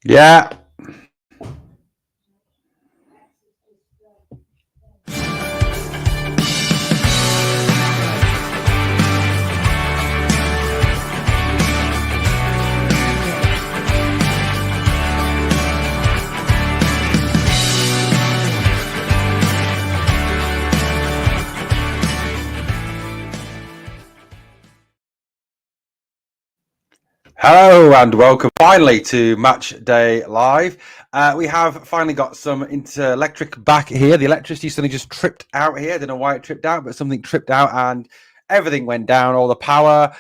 Yeah. Hello and welcome finally to Match Day Live. We have finally got some electric back here. The electricity suddenly just tripped out here. I don't know why it tripped out, but something tripped out and everything went down. All the power,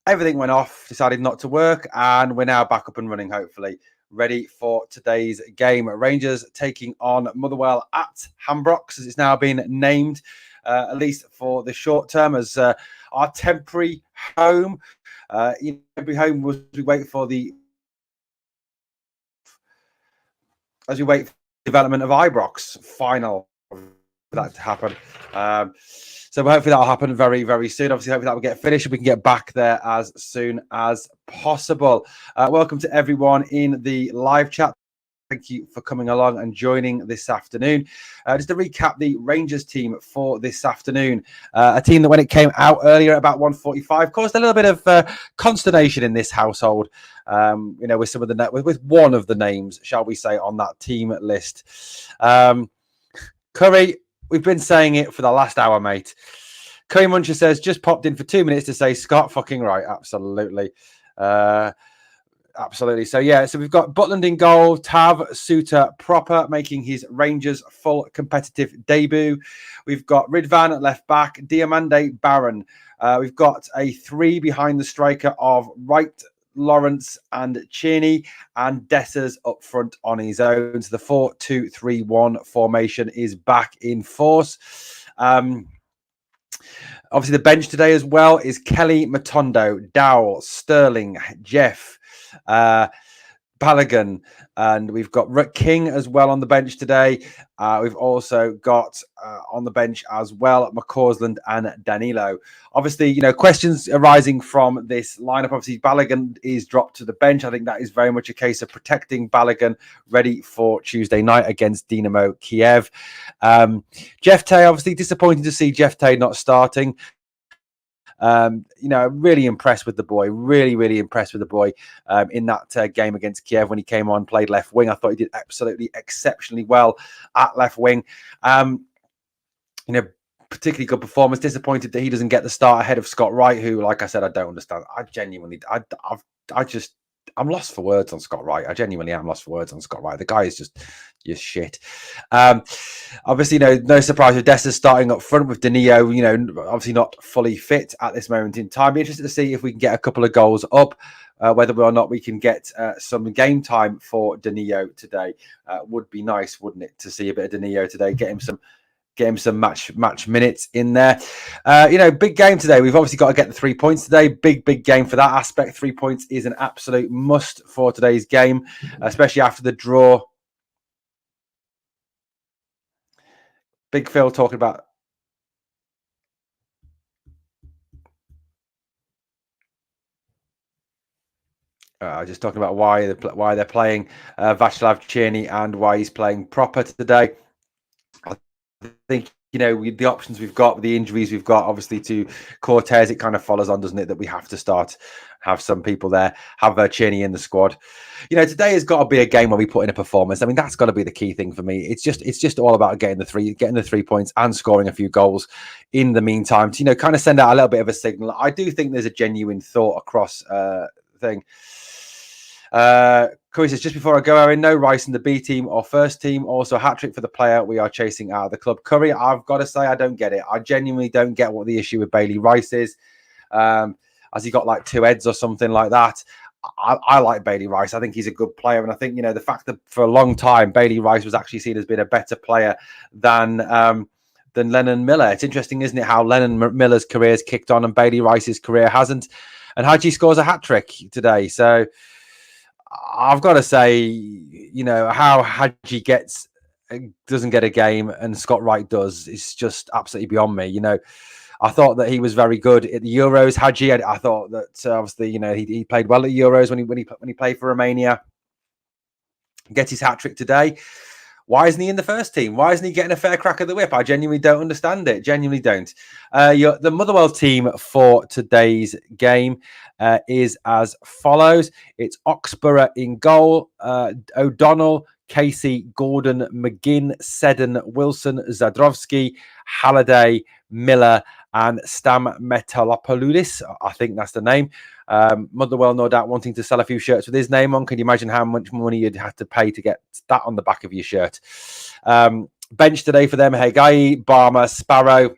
everything went off, decided not to work, and we're now back up and running, hopefully, ready for today's game. Rangers taking on Motherwell at Hambrox, as it's now been named, at least for the short term, as our temporary home. Temporary home as we wait for the development of Ibrox final for that to happen. So hopefully that'll happen very, very soon. Obviously, hopefully that will get finished and we can get back there as soon as possible. Welcome to everyone in the live chat. Thank you for coming along and joining this afternoon. Just to recap the Rangers team for this afternoon, a team that when it came out earlier about 1:45 caused a little bit of consternation in this household. With some of the with one of the names, shall we say, on that team list. Curry, we've been saying it for the last hour, mate. Curry Muncher says just popped in for 2 minutes to say Scott fucking right. Absolutely. Absolutely. So we've got Butland in goal, Tav Suter proper making his Rangers full competitive debut. We've got Ridvan at left back, Diamande Barron. We've got a 3 behind the striker of Wright, Lawrence and Cerny, and Dessers up front on his own. So the 4-2-3-1 formation is back in force. Obviously, the bench today as well is Kelly, Matondo, Dowell, Sterling, Jeff, Balogun, and we've got Rick King as well on the bench today. We've also got on the bench as well McCausland and Danilo. Obviously, questions arising from this lineup. Obviously, Balogun is dropped to the bench. I think that is very much a case of protecting Balogun, ready for Tuesday night against Dynamo Kiev. Jeff Tay, obviously disappointing to see Jeff Tay not starting. Really impressed with the boy. Really, really impressed with the boy in that game against Kiev when he came on, played left wing. I thought he did absolutely exceptionally well at left wing. Particularly good performance. Disappointed that he doesn't get the start ahead of Scott Wright, who, like I said, I don't understand. I'm lost for words on Scott Wright. I genuinely am lost for words on Scott Wright. The guy is just shit. Obviously, no surprise with Dessers starting up front with Danilo, obviously not fully fit at this moment in time. Be interested to see if we can get a couple of goals up, whether or not we can get some game time for Danilo today. Would be nice, wouldn't it, to see a bit of Danilo today, get him some match minutes in there. Big game today. We've obviously got to get the 3 points today. Big game for that aspect. 3 points is an absolute must for today's game, especially after the draw. Big Phil talking about just talking about why they're playing Václav Cerny and why he's playing proper today. I think the options we've got, the injuries we've got, obviously to Cortez, it kind of follows on, doesn't it, that we have to have some people there, have Cerny in the squad. Today has got to be a game where we put in a performance. I mean, that's got to be the key thing for me. It's just all about getting the 3 points and scoring a few goals in the meantime to kind of send out a little bit of a signal. I do think there's a genuine thought across thing. Curry says, just before I go, Aaron, no Rice in the B team or first team. Also, a hat-trick for the player we are chasing out of the club. Curry, I've got to say, I don't get it. I genuinely don't get what the issue with Bailey Rice is. Has he got like 2 heads or something like that? I like Bailey Rice. I think he's a good player. And I think, the fact that for a long time, Bailey Rice was actually seen as being a better player than Lennon Miller. It's interesting, isn't it, how Lennon Miller's career has kicked on and Bailey Rice's career hasn't. And Hadji scores a hat-trick today. So I've got to say, how Hadji doesn't get a game and Scott Wright does is just absolutely beyond me. I thought that he was very good at the Euros. Hadji, I thought that obviously, he played well at Euros when he played for Romania. get his hat-trick today. Why isn't he in the first team? Why isn't he getting a fair crack of the whip? I genuinely don't understand it. Genuinely don't. The Motherwell team for today's game is as follows. It's Oxborough in goal. O'Donnell, Casey, Gordon, McGinn, Seddon, Wilson, Zadrowski, Halliday, Miller, and Stam Metalopoulos. I think that's the name. Motherwell, no doubt, wanting to sell a few shirts with his name on. Can you imagine how much money you'd have to pay to get that on the back of your shirt? Bench today for them: Hegai, Barmer, Sparrow,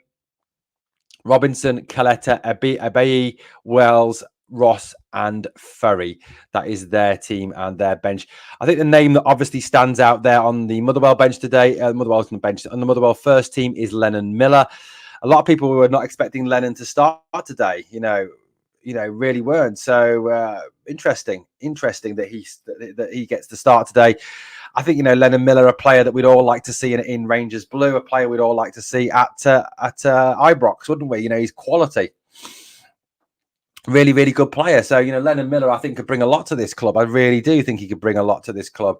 Robinson, Caletta, Abeyi, Wells, Ross, and Furry. That is their team and their bench. I think the name that obviously stands out there on the Motherwell bench today, Motherwell's on the bench, on the Motherwell first team is Lennon Miller. A lot of people were not expecting Lennon to start today, really weren't. So interesting that he gets to start today. I think Lennon Miller, a player that we'd all like to see in Rangers blue, a player we'd all like to see at Ibrox, wouldn't we? He's quality, really, really good player. So Lennon Miller, I think, could bring a lot to this club. I really do think he could bring a lot to this club.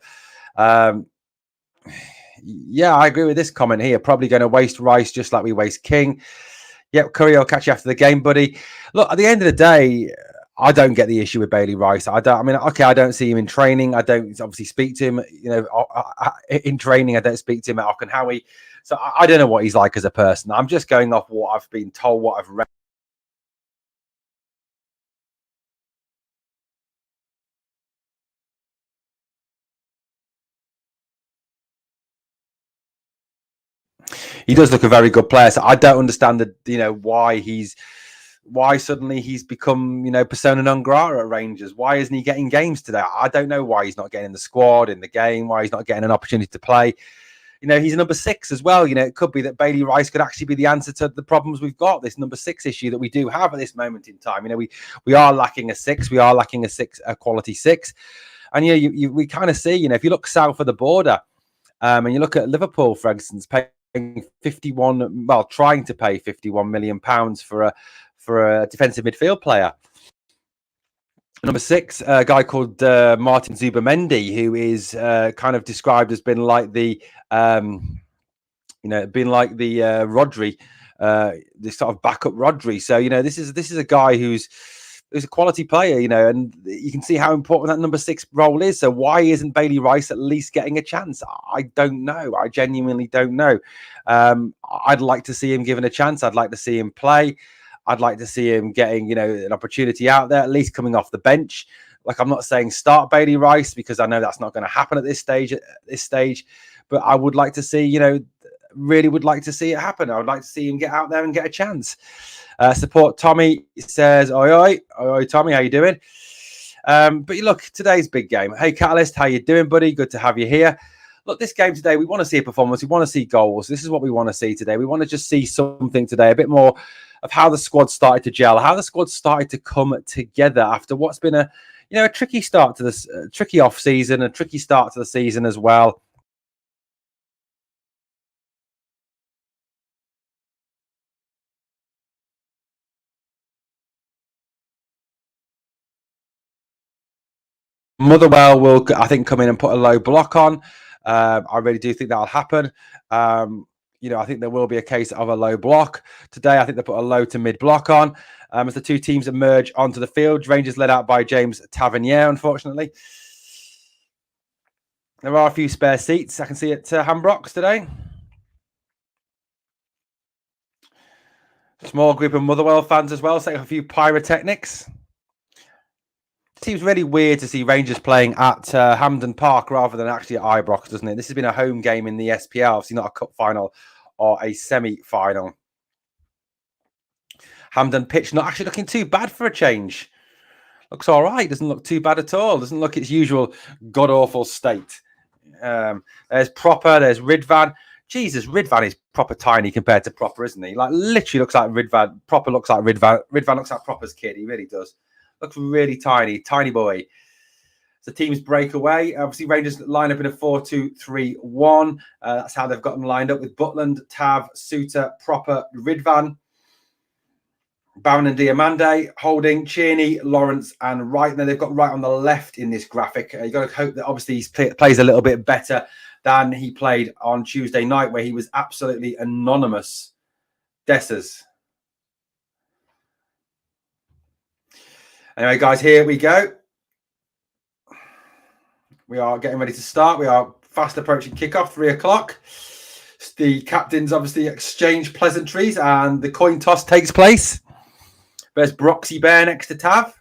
Yeah, I agree with this comment here. Probably going to waste Rice just like we waste King. Yep, Curry, I'll catch you after the game, buddy. Look, at the end of the day, I don't get the issue with Bailey Rice. I don't see him in training. I don't obviously speak to him, in training. I don't speak to him at Ockenhowie. So I don't know what he's like as a person. I'm just going off what I've been told, what I've read. He does look a very good player. So I don't understand why suddenly he's become, persona non grata at Rangers. Why isn't he getting games today? I don't know why he's not getting in the squad, in the game, why he's not getting an opportunity to play. He's a number 6 as well. It could be that Bailey Rice could actually be the answer to the problems we've got, this number 6 issue that we do have at this moment in time. We are lacking a 6. We are lacking a quality 6. And, we kind of see, if you look south of the border and you look at Liverpool, for instance, trying to pay £51 million for a defensive midfield player. Number 6, a guy called Martin Zubamendi, who is kind of described as being like the, Rodri, this sort of backup Rodri. So this is a guy who's a quality player, and you can see how important that number 6 role is. So why isn't Bailey Rice at least getting a chance? I don't know. I genuinely don't know. I'd like to see him given a chance. I'd like to see him play. I'd like to see him getting, an opportunity out there, at least coming off the bench. Like, I'm not saying start Bailey Rice because I know that's not going to happen at this stage. But I would like to see, really would like to see it happen. I would like to see him get out there and get a chance. Support Tommy says, oi, Tommy, how you doing? But look, today's big game. Hey, Catalyst, how you doing, buddy? Good to have you here. Look, this game today, we want to see a performance. We want to see goals. This is what we want to see today. We want to just see something today, a bit more of how the squad started to gel, how the squad started to come together after what's been a tricky start to this, tricky off season, a tricky start to the season as well. Motherwell will, I think, come in and put a low block on. I really do think that'll happen. I think there will be a case of a low block today. I think they put a low to mid block on as the two teams emerge onto the field. Rangers led out by James Tavernier, unfortunately. There are a few spare seats I can see at Hambrox today. Small group of Motherwell fans as well, setting a few pyrotechnics. It seems really weird to see Rangers playing at Hampden Park rather than actually at Ibrox, doesn't it? This has been a home game in the SPL, obviously not a cup final or a semi-final. Hampden pitch not actually looking too bad for a change. Looks all right. Doesn't look too bad at all. Doesn't look its usual god-awful state. There's Proper. There's Ridvan. Jesus, Ridvan is proper tiny compared to Proper, isn't he? Like, literally looks like Ridvan. Proper looks like Ridvan. Ridvan looks like Proper's kid. He really does. Looks really tiny boy. The teams break away. Obviously, Rangers line up in a 4-2-3-1. That's how they've got them lined up with Butland, Tav, Suter, Proper, Ridvan. Barron and Diamande holding Cerny, Lawrence, and Wright. Now they've got Wright on the left in this graphic. You've got to hope that obviously he plays a little bit better than he played on Tuesday night, where he was absolutely anonymous. Dessers. Anyway, guys, here we go. We are getting ready to start. We are fast approaching kickoff, 3 o'clock. The captains obviously exchange pleasantries and the coin toss takes place. There's Broxy Bear next to Tav.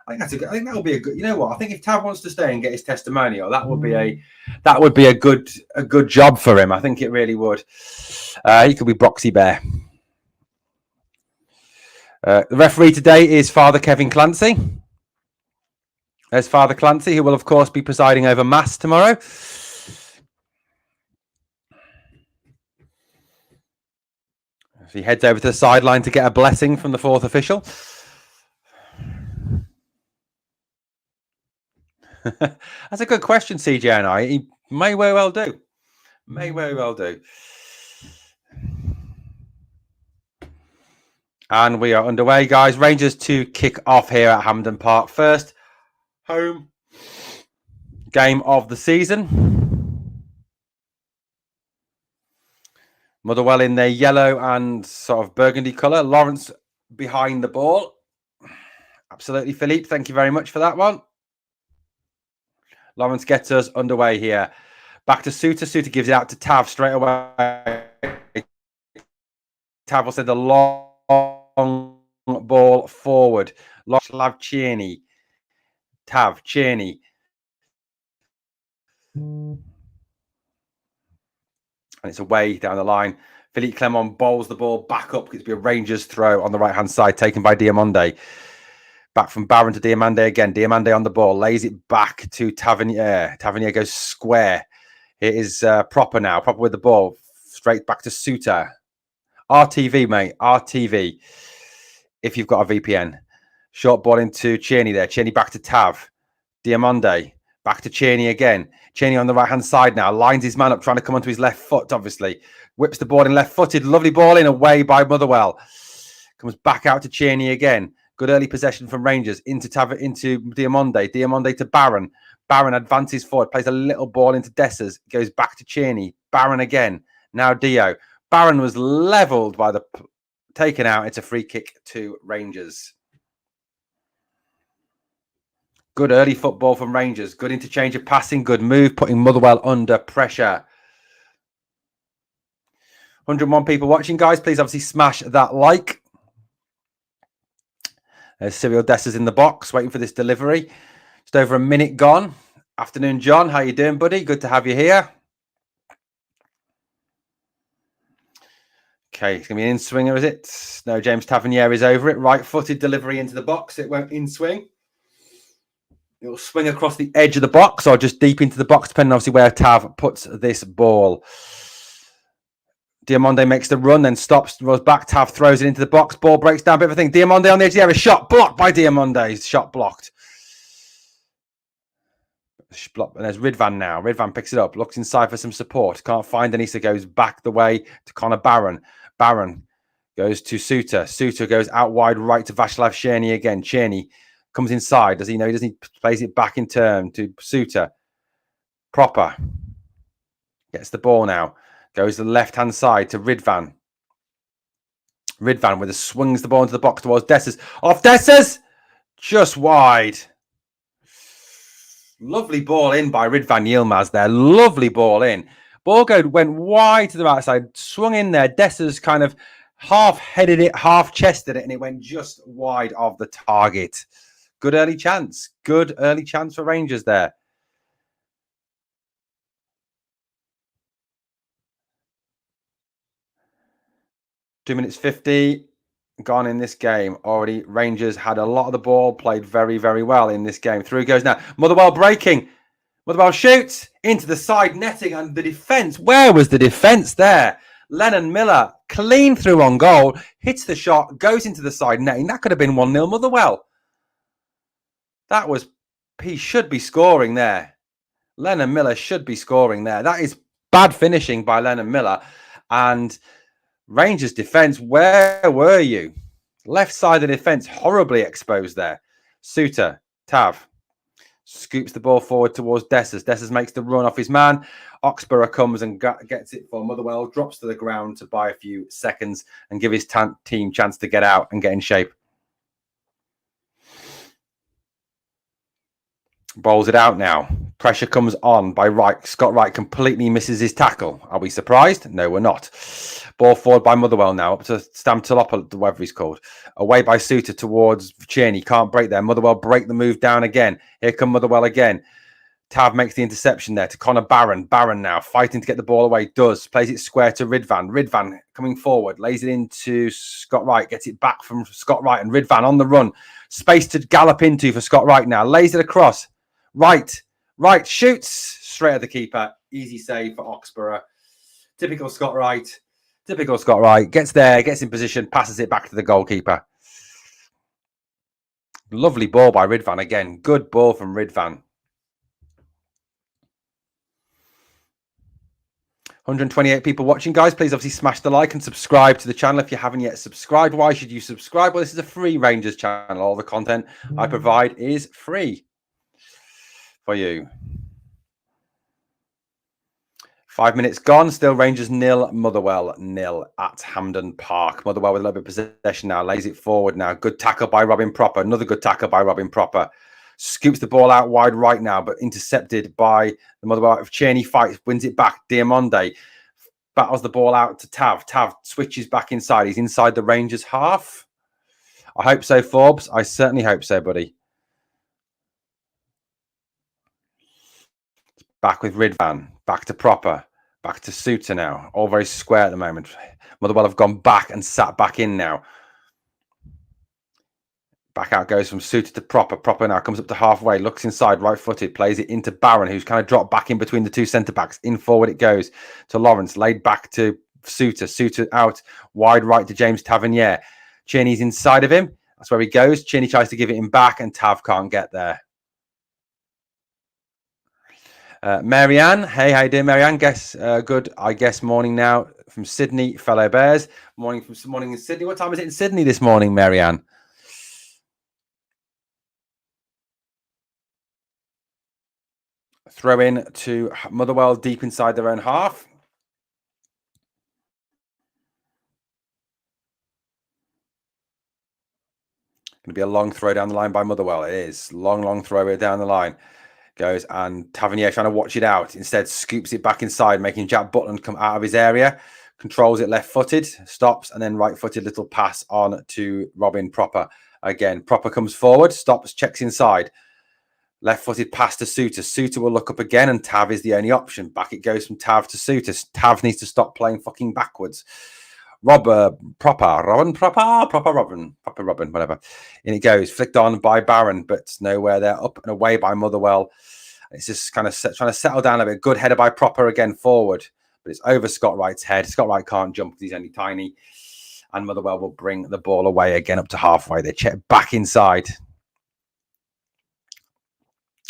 I think that will be a good. You know what? I think if Tav wants to stay and get his testimonial, that would be a good job for him. I think it really would. He could be Broxy Bear. The referee today is Father Kevin Clancy. There's Father Clancy, who will of course be presiding over Mass tomorrow. He heads over to the sideline to get a blessing from the fourth official. That's a good question, CJ and I. He may very well do. May very well do. And we are underway, guys. Rangers to kick off here at Hampden Park. First home game of the season. Motherwell in their yellow and sort of burgundy colour. Lawrence behind the ball. Absolutely, Philippe. Thank you very much for that one. Lawrence gets us underway here. Back to Suter. Suter gives it out to Tav straight away. Tav will send a long ball forward. Lav Cerny. Tav, Cerny. And it's away down the line. Philippe Clement bowls the ball back up. It's be a Rangers throw on the right-hand side, taken by Diamande. Back from Barron to Diamande again. Diamande on the ball, lays it back to Tavernier. Tavernier goes square. It is Proper now. Proper with the ball. Straight back to Suter. RTV, mate. RTV. If you've got a VPN. Short ball into Cerny there. Cerny back to Tav. Diamande. Back to Cerny again. Cerny on the right-hand side now. Lines his man up, trying to come onto his left foot, obviously. Whips the ball in left-footed. Lovely ball in, away by Motherwell. Comes back out to Cerny again. Good early possession from Rangers. Into Diamande. Diamande to Barron. Barron advances forward. Plays a little ball into Dessers. Goes back to Cerny. Barron again. Now Dio. Barron was levelled by the... Taken out. It's a free kick to Rangers. Good early football from Rangers. Good interchange of passing. Good move. Putting Motherwell under pressure. 101 people watching, guys. Please obviously smash that like. There's Cyril Dessers in the box waiting for this delivery. Just over a minute gone. Afternoon, John. How you doing, buddy? Good to have you here. Okay, it's going to be an in-swinger, is it? No, James Tavernier is over it. Right-footed delivery into the box. It won't in-swing. It'll swing across the edge of the box or just deep into the box, depending obviously where Tav puts this ball. Diamande makes the run, then stops, rolls back. Tav throws it into the box. Ball breaks down, bit of a thing. Diamande on the edge of the area. Shot blocked by Diamande. Shot blocked. And there's Ridvan now. Ridvan picks it up, looks inside for some support. Can't find Anissa, goes back the way to Connor Barron. Barron goes to Suter. Suter goes out wide right to Václav Cerny again. Cerny comes inside. Does he know? He doesn't. He plays it back in turn to Suter. Proper. Gets the ball now. Goes to the left-hand side to Ridvan. Ridvan with a swings the ball into the box towards Dessers. Off Dessers! Just wide. Lovely ball in by Ridvan Yilmaz there. Lovely ball in. Ball went wide to the right side. Swung in there. Dessers kind of half-headed it, half-chested it, and it went just wide of the target. Good early chance. Good early chance for Rangers there. Two minutes 50 gone in this game. Already Rangers had a lot of the ball, played very, very well in this game. Through goes now. Motherwell breaking. Motherwell shoots into the side netting and the defence. Where was the defence there? Lennon Miller, clean through on goal, hits the shot, goes into the side netting. That could have been 1-0 Motherwell. That was... He should be scoring there. Lennon Miller should be scoring there. That is bad finishing by Lennon Miller. And... Rangers defence, where were you? Left side of the defence, horribly exposed there. Suter, Tav, scoops the ball forward towards Dessers. Dessers makes the run off his man. Oxborough comes and gets it for Motherwell, drops to the ground to buy a few seconds and give his team chance to get out and get in shape. Bowls it out now. Pressure comes on by Wright. Scott Wright completely misses his tackle. Are we surprised? No, we're not. Ball forward by Motherwell now, up to Stamtolopa, whatever he's called. Away by Suter towards Cerny. Can't break there. Motherwell break the move down again. Here come Motherwell again. Tav makes the interception there to Connor Barron. Barron now fighting to get the ball away. Does. Plays it square to Ridvan. Ridvan coming forward. Lays it into Scott Wright. Gets it back from Scott Wright. And Ridvan on the run. Space to gallop into for Scott Wright now. Lays it across. Right shoots straight at the keeper. Easy save for Oxborough. Typical Scott Wright. Gets there, gets in position, passes it back to the goalkeeper. Lovely ball by Ridvan again. Good ball from Ridvan. 128 people watching, guys. Please obviously smash the like and subscribe to the channel if you haven't yet subscribed. Why should you subscribe? Well, this is a free Rangers channel. All the content I provide is free for you. 5 minutes gone. Still Rangers 0, Motherwell 0 at Hampden Park. Motherwell with a little bit of possession now. Lays it forward now. Good tackle by Robin Proper. Another good tackle by Robin Proper. Scoops the ball out wide right now, but intercepted by the Motherwell. If Cerny fights, wins it back. Diamonde battles the ball out to Tav. Tav switches back inside. He's inside the Rangers half. I hope so, Forbes. I certainly hope so, buddy. Back with Ridvan. Back to Proper. Back to Suter now. All very square at the moment. Motherwell have gone back and sat back in now. Back out goes from Suter to Proper. Proper now comes up to halfway. Looks inside. Right-footed. Plays it into Barron, who's kind of dropped back in between the two centre-backs. In forward it goes to Lawrence. Laid back to Suter. Suter out. Wide right to James Tavernier. Cerny's inside of him. That's where he goes. Cerny tries to give it him back and Tav can't get there. Marianne, hey, how you doing, Marianne? Good, I guess, morning now from Sydney, fellow Bears. Morning in Sydney. What time is it in Sydney this morning, Marianne? Throw in to Motherwell deep inside their own half. Going to be a long throw down the line by Motherwell. It is. Long throw down the line. Goes and Tavernier trying to watch it out. Instead, scoops it back inside, making Jack Butland come out of his area. Controls it left-footed, stops, and then right-footed little pass on to Robin Proper. Again, Proper comes forward, stops, checks inside. Left-footed pass to Suter. Suter will look up again, and Tav is the only option. Back it goes from Tav to Suter. Tav needs to stop playing fucking backwards. Robin, whatever. In it goes, flicked on by Barron, but nowhere there. Up and away by Motherwell. It's just kind of trying to settle down a bit. Good header by Proper again forward, but it's over Scott Wright's head. Scott Wright can't jump because he's only tiny. And Motherwell will bring the ball away again up to halfway. They check back inside.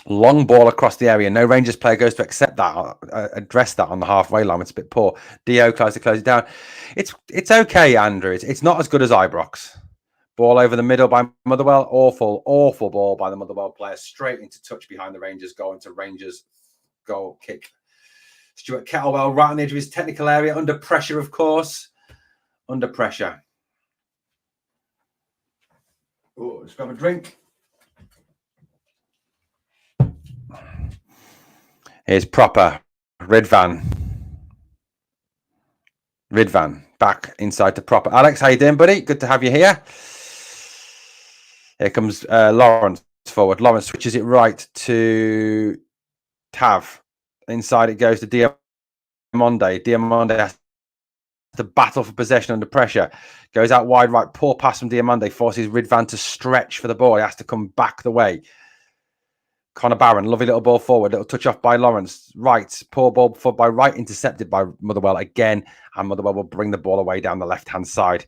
Long ball across the area. No Rangers player goes to accept that, address that on the halfway line. It's a bit poor. Dio tries to close it down. It's okay, Andrew. It's not as good as Ibrox. Ball over the middle by Motherwell. Awful ball by the Motherwell player. Straight into touch behind the Rangers goal, into Rangers goal kick. Stuart Kettlewell right on the edge of his technical area. Under pressure, of course. Under pressure. Oh, let's grab a drink. Here's Proper. Ridvan back inside to Proper. Alex, how you doing, buddy? Good to have you here. Here comes Lawrence forward. Lawrence switches it right to Tav. Inside it goes to Diamonde. Diamonde has to battle for possession under pressure. Goes out wide right. Poor pass from Diamonde. Forces Ridvan to stretch for the ball. He has to come back the way. Connor Barron, lovely little ball forward, little touch off by Lawrence. Right, poor ball forward by Right, intercepted by Motherwell again, and Motherwell will bring the ball away down the left-hand side.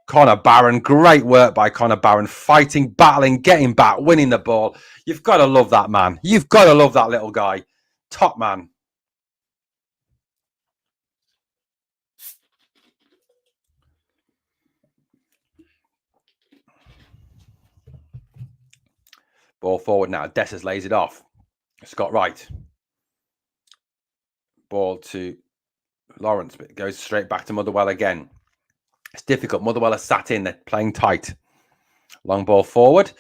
Connor Barron, great work by Connor Barron, fighting, battling, getting back, winning the ball. You've got to love that man. You've got to love that little guy. Top man. Ball forward now. Dessers lays it off. Scott Wright. Ball to Lawrence, but it goes straight back to Motherwell again. It's difficult. Motherwell are sat in. They're playing tight. Long ball forward.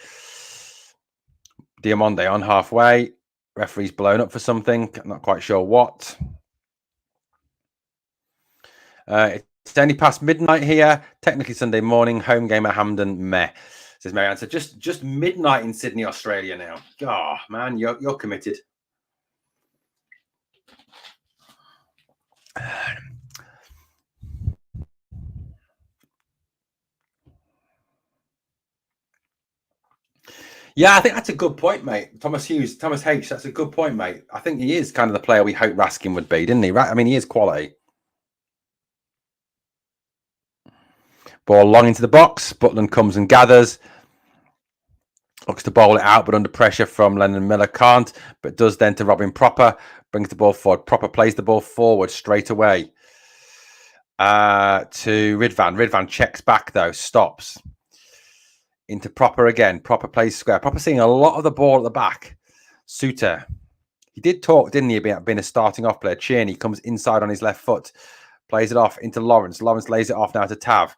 Diamande on halfway. Referee's blown up for something. I'm not quite sure what. It's only past midnight here. Technically Sunday morning. Home game at Hampden. Meh. Says Marianne. So just midnight in Sydney, Australia now. Oh, man, you're committed. Yeah, I think that's a good point, mate. Thomas H, that's a good point, mate. I think he is kind of the player we hoped Raskin would be, didn't he? I mean, he is quality. Ball long into the box. Butland comes and gathers. Looks to bowl it out, but under pressure from Lennon Miller can't, but does then to Robin Proper. Brings the ball forward. Proper plays the ball forward straight away to Ridvan. Ridvan checks back, though. Stops. Into Proper again. Proper plays square. Proper seeing a lot of the ball at the back. Suter. He did talk, didn't he, about being a starting off player. Cerny comes inside on his left foot. Plays it off into Lawrence. Lawrence lays it off now to Tav.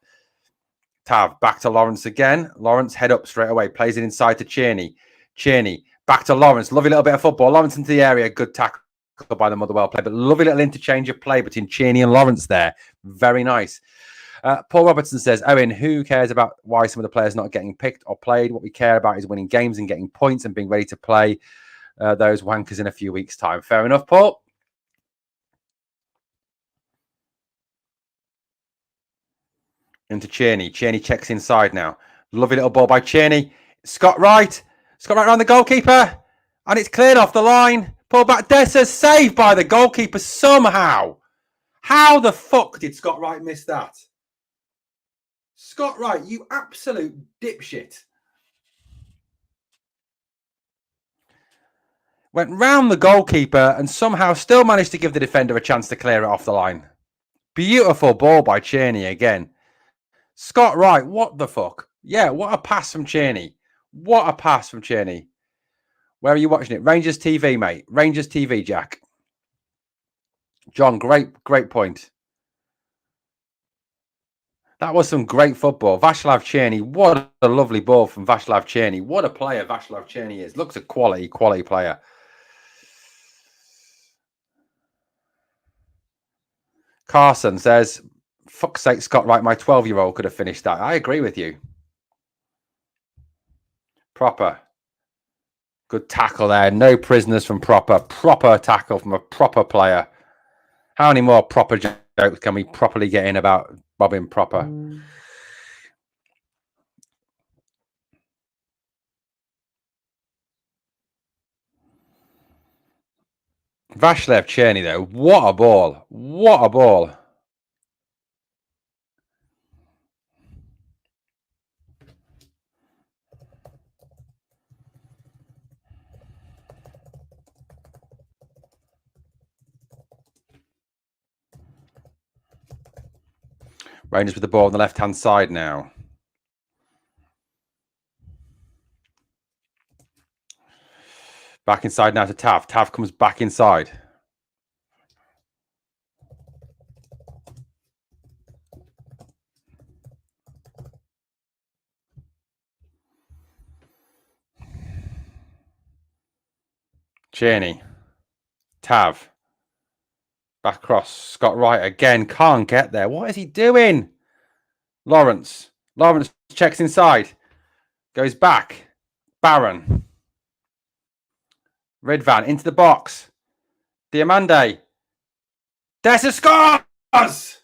Tav back to Lawrence again. Lawrence head up straight away. Plays it inside to Cerny. Cerny back to Lawrence. Lovely little bit of football. Lawrence into the area. Good tackle by the Motherwell play. But lovely little interchange of play between Cerny and Lawrence there. Very nice. Paul Robertson says, Owen, who cares about why some of the players not getting picked or played? What we care about is winning games and getting points and being ready to play those wankers in a few weeks' time. Fair enough, Paul. Into Cerny. Cerny checks inside now. Lovely little ball by Cerny. Scott Wright. Scott Wright around the goalkeeper. And it's cleared off the line. Pull back. Dessers saved by the goalkeeper somehow. How the fuck did Scott Wright miss that? Scott Wright, you absolute dipshit. Went round the goalkeeper and somehow still managed to give the defender a chance to clear it off the line. Beautiful ball by Cerny again. Scott Wright, what the fuck? Yeah, what a pass from Cerny. What a pass from Cerny. Where are you watching it? Rangers TV, mate. Rangers TV, Jack. John, great point. That was some great football. Václav Cerny, what a lovely ball from Václav Cerny. What a player Václav Cerny is. Looks a quality player. Carson says, fuck's sake, Scott Wright, my 12-year-old could have finished that. I agree with you. Proper. Good tackle there. No prisoners from Proper. Proper tackle from a proper player. How many more proper jokes can we properly get in about Robin Proper? Václav Cerny, though. What a ball. What a ball. Rangers with the ball on the left-hand side now. Back inside now to Tav. Tav comes back inside. Cerny. Tav. Back across. Scott Wright again. Can't get there. What is he doing? Lawrence. Lawrence checks inside. Goes back. Barron. Ridvan into the box. Diamande. Dessers scores!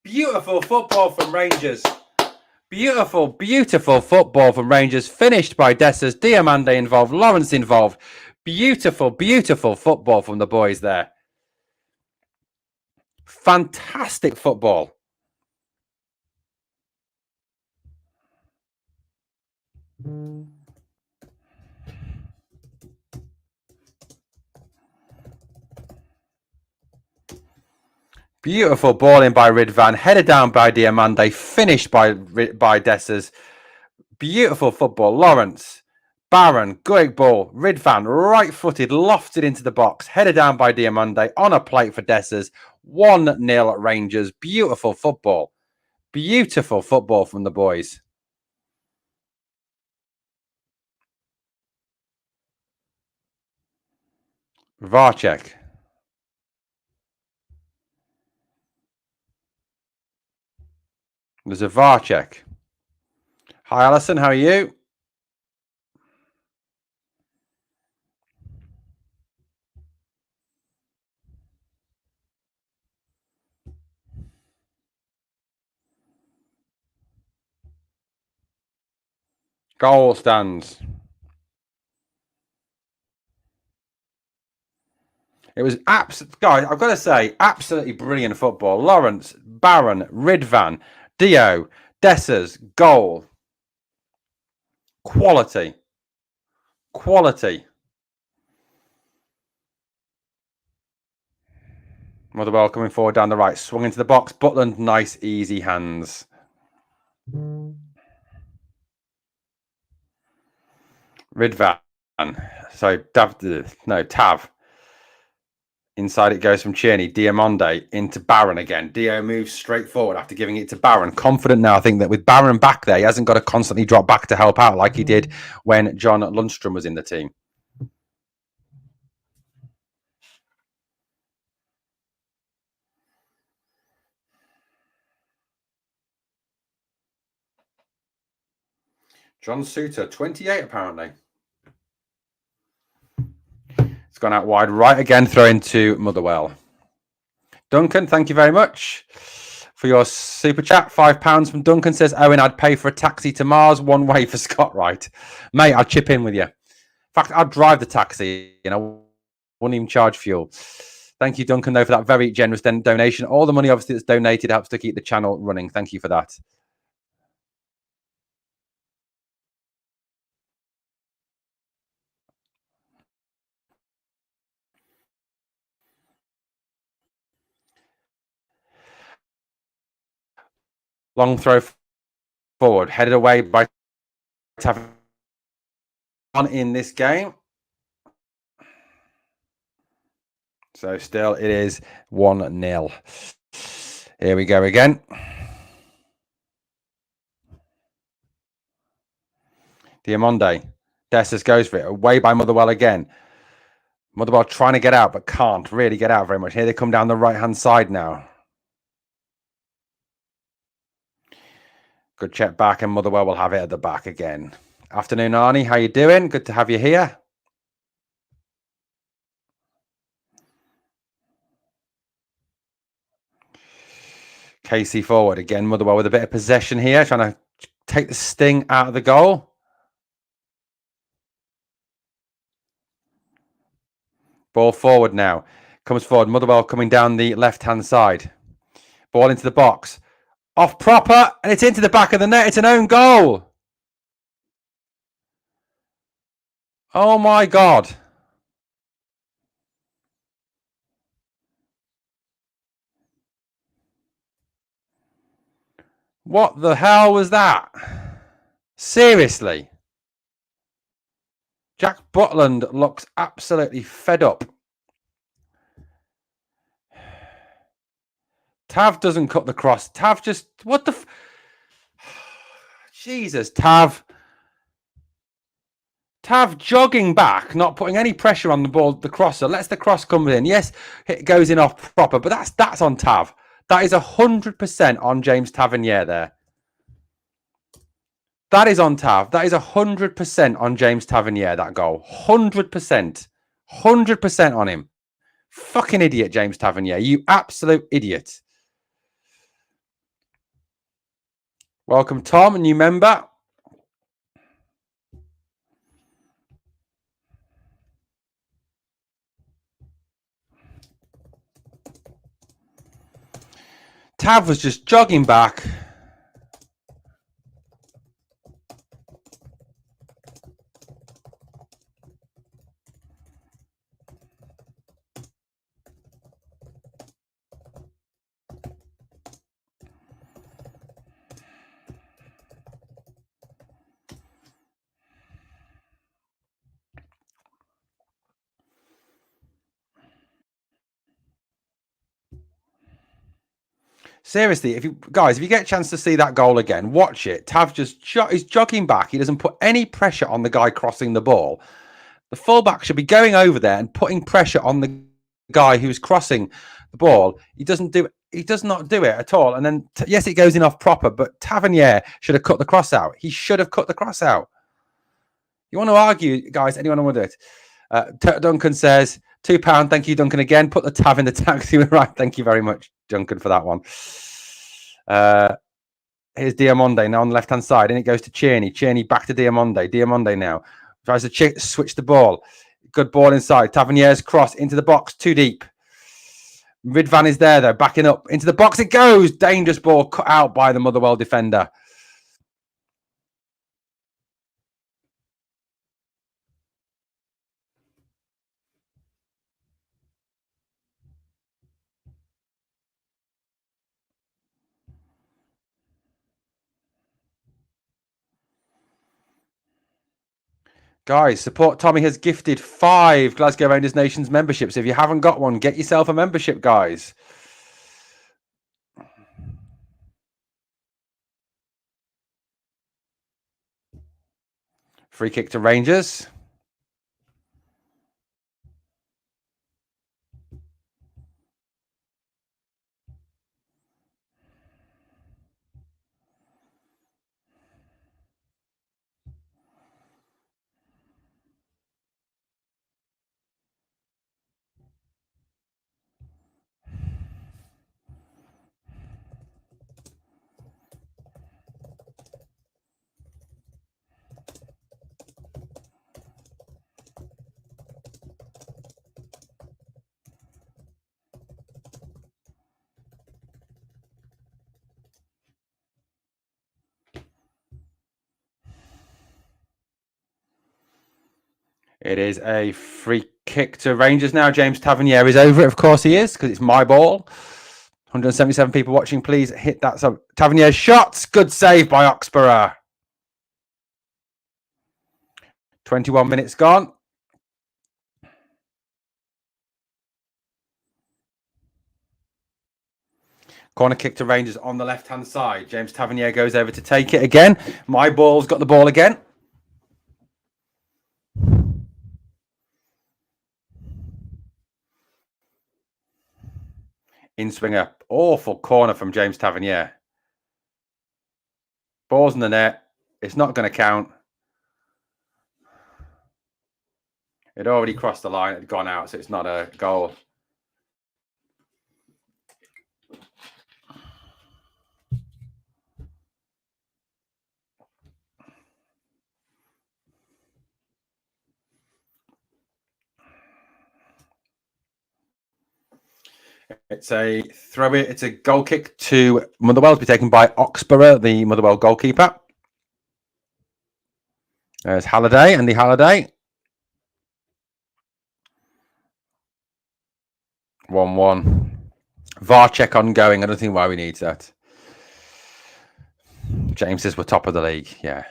Beautiful football from Rangers. Beautiful football from Rangers. Finished by Dessers. Diamande involved. Lawrence involved. Beautiful football from the boys there. Fantastic football. Beautiful balling by Ridvan, headed down by Diamande, finished by Dessers. Beautiful football. Lawrence. Barron. Good ball. Ridvan. Right-footed. Lofted into the box. Headed down by Diamande. On a plate for Dessers. 1-0 Rangers. Beautiful football. Beautiful football from the boys. Varchek. There's a Varchek. Hi, Alison. How are you? Goal stands. It was absolutely, guys, I've got to say, absolutely brilliant football. Lawrence, Barron, Ridvan, Dio, Dessers, goal. Quality. Quality. Motherwell coming forward down the right. Swung into the box. Butland, nice, easy hands. Ridvan. So, Tav. Inside it goes from Cerny. Diamande into Barron again. Dio moves straight forward after giving it to Barron. Confident now, I think, that with Barron back there, he hasn't got to constantly drop back to help out like he did when John Lundstrom was in the team. John Suter, 28 apparently. It's gone out wide right again, throwing to Motherwell. Duncan, thank you very much for your super chat. £5 from Duncan says, Owen, I'd pay for a taxi to Mars one way for Scott Wright. Mate, I'll chip in with you. In fact, I'd drive the taxi, wouldn't even charge fuel. Thank you, Duncan, though, for that very generous donation. All the money, obviously, that's donated helps to keep the channel running. Thank you for that. Long throw forward, headed away by Tav in this game. So still it is 1-0. Here we go again. Diamande. Dessers goes for it. Away by Motherwell again. Motherwell trying to get out, but can't really get out very much. Here they come down the right-hand side now. Good check back, and Motherwell will have it at the back again. Afternoon, Arnie. How you doing? Good to have you here. Casey forward again. Motherwell with a bit of possession here, trying to take the sting out of the goal. Ball forward now. Comes forward. Motherwell coming down the left-hand side. Ball into the box. Off proper, and it's into the back of the net. It's an own goal. Oh, my God. What the hell was that? Seriously. Jack Butland looks absolutely fed up. Tav doesn't cut the cross. Tav just... What the... Jesus, Tav. Tav jogging back, not putting any pressure on the ball, the crosser. Lets the cross come in. Yes, it goes in off proper, but that's on Tav. That is 100% on James Tavernier there. That is on Tav. That is 100% on James Tavernier, that goal. 100%. 100% on him. Fucking idiot, James Tavernier. You absolute idiot. Welcome, Tom, a new member. Tav was just jogging back. Seriously, if you get a chance to see that goal again, watch it. Tav just he's jogging back. He doesn't put any pressure on the guy crossing the ball. The fullback should be going over there and putting pressure on the guy who's crossing the ball. He does not do it at all. And then yes, it goes in off proper, but Tavernier should have cut the cross out. He should have cut the cross out. You want to argue, guys? Anyone want to do it? Duncan says £2. Thank you, Duncan. Again, put the Tav in the taxi. Right. Thank you very much, Duncan, for that one. Here's Diamonde now on the left-hand side, and it goes to Cerny. Cerny back to Diamonde. Diamonde now tries to switch the ball. Good ball inside. Tavernier's cross into the box, too deep. Ridvan is there, though, backing up into the box. It goes. Dangerous ball cut out by the Motherwell defender. Guys, Support Tommy has gifted 5 Glasgow Rangers Nations memberships. If you haven't got one, get yourself a membership, guys. Free kick to Rangers. It is a free kick to Rangers now. James Tavernier is over it. Of course he is, because it's my ball. 177 people watching. Please hit that. So Tavernier's shots. Good save by Oxborough. 21 minutes gone. Corner kick to Rangers on the left-hand side. James Tavernier goes over to take it again. My ball's got the ball again. In-swinger. Awful corner from James Tavernier. Ball's in the net. It's not going to count. It already crossed the line. It had gone out, so it's not a goal. It's a throw it. It's a goal kick to Motherwell to be taken by Oxborough, the Motherwell goalkeeper. There's Halliday, Andy Halliday. 1-1. VAR check ongoing. I don't think why we need that. James says we're top of the league. Yeah.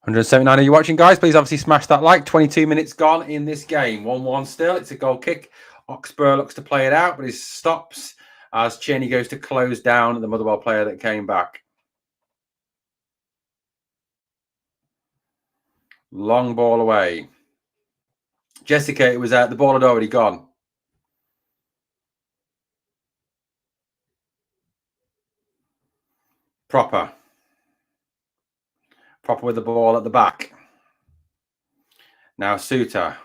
$179. Are you watching, guys? Please obviously smash that like. 22 minutes gone in this game. 1-1 still. It's a goal kick. Oxborough looks to play it out, but he stops as Cerny goes to close down the Motherwell player that came back. Long ball away. Jessica, it was out. The ball had already gone. Proper with the ball at the back. Now Suter.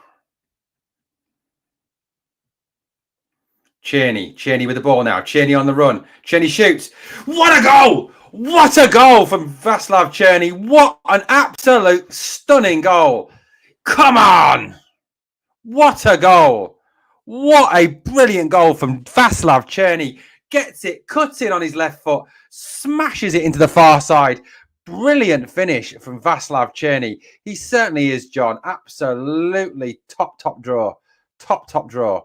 Cerny with the ball now. Cerny on the run. Cerny shoots. What a goal! What a goal from Václav Cerny. What an absolute stunning goal. Come on! What a goal. What a brilliant goal from Václav Cerny. Gets it, cuts in on his left foot, smashes it into the far side. Brilliant finish from Václav Cerny. He certainly is, John. Absolutely top draw. Top draw.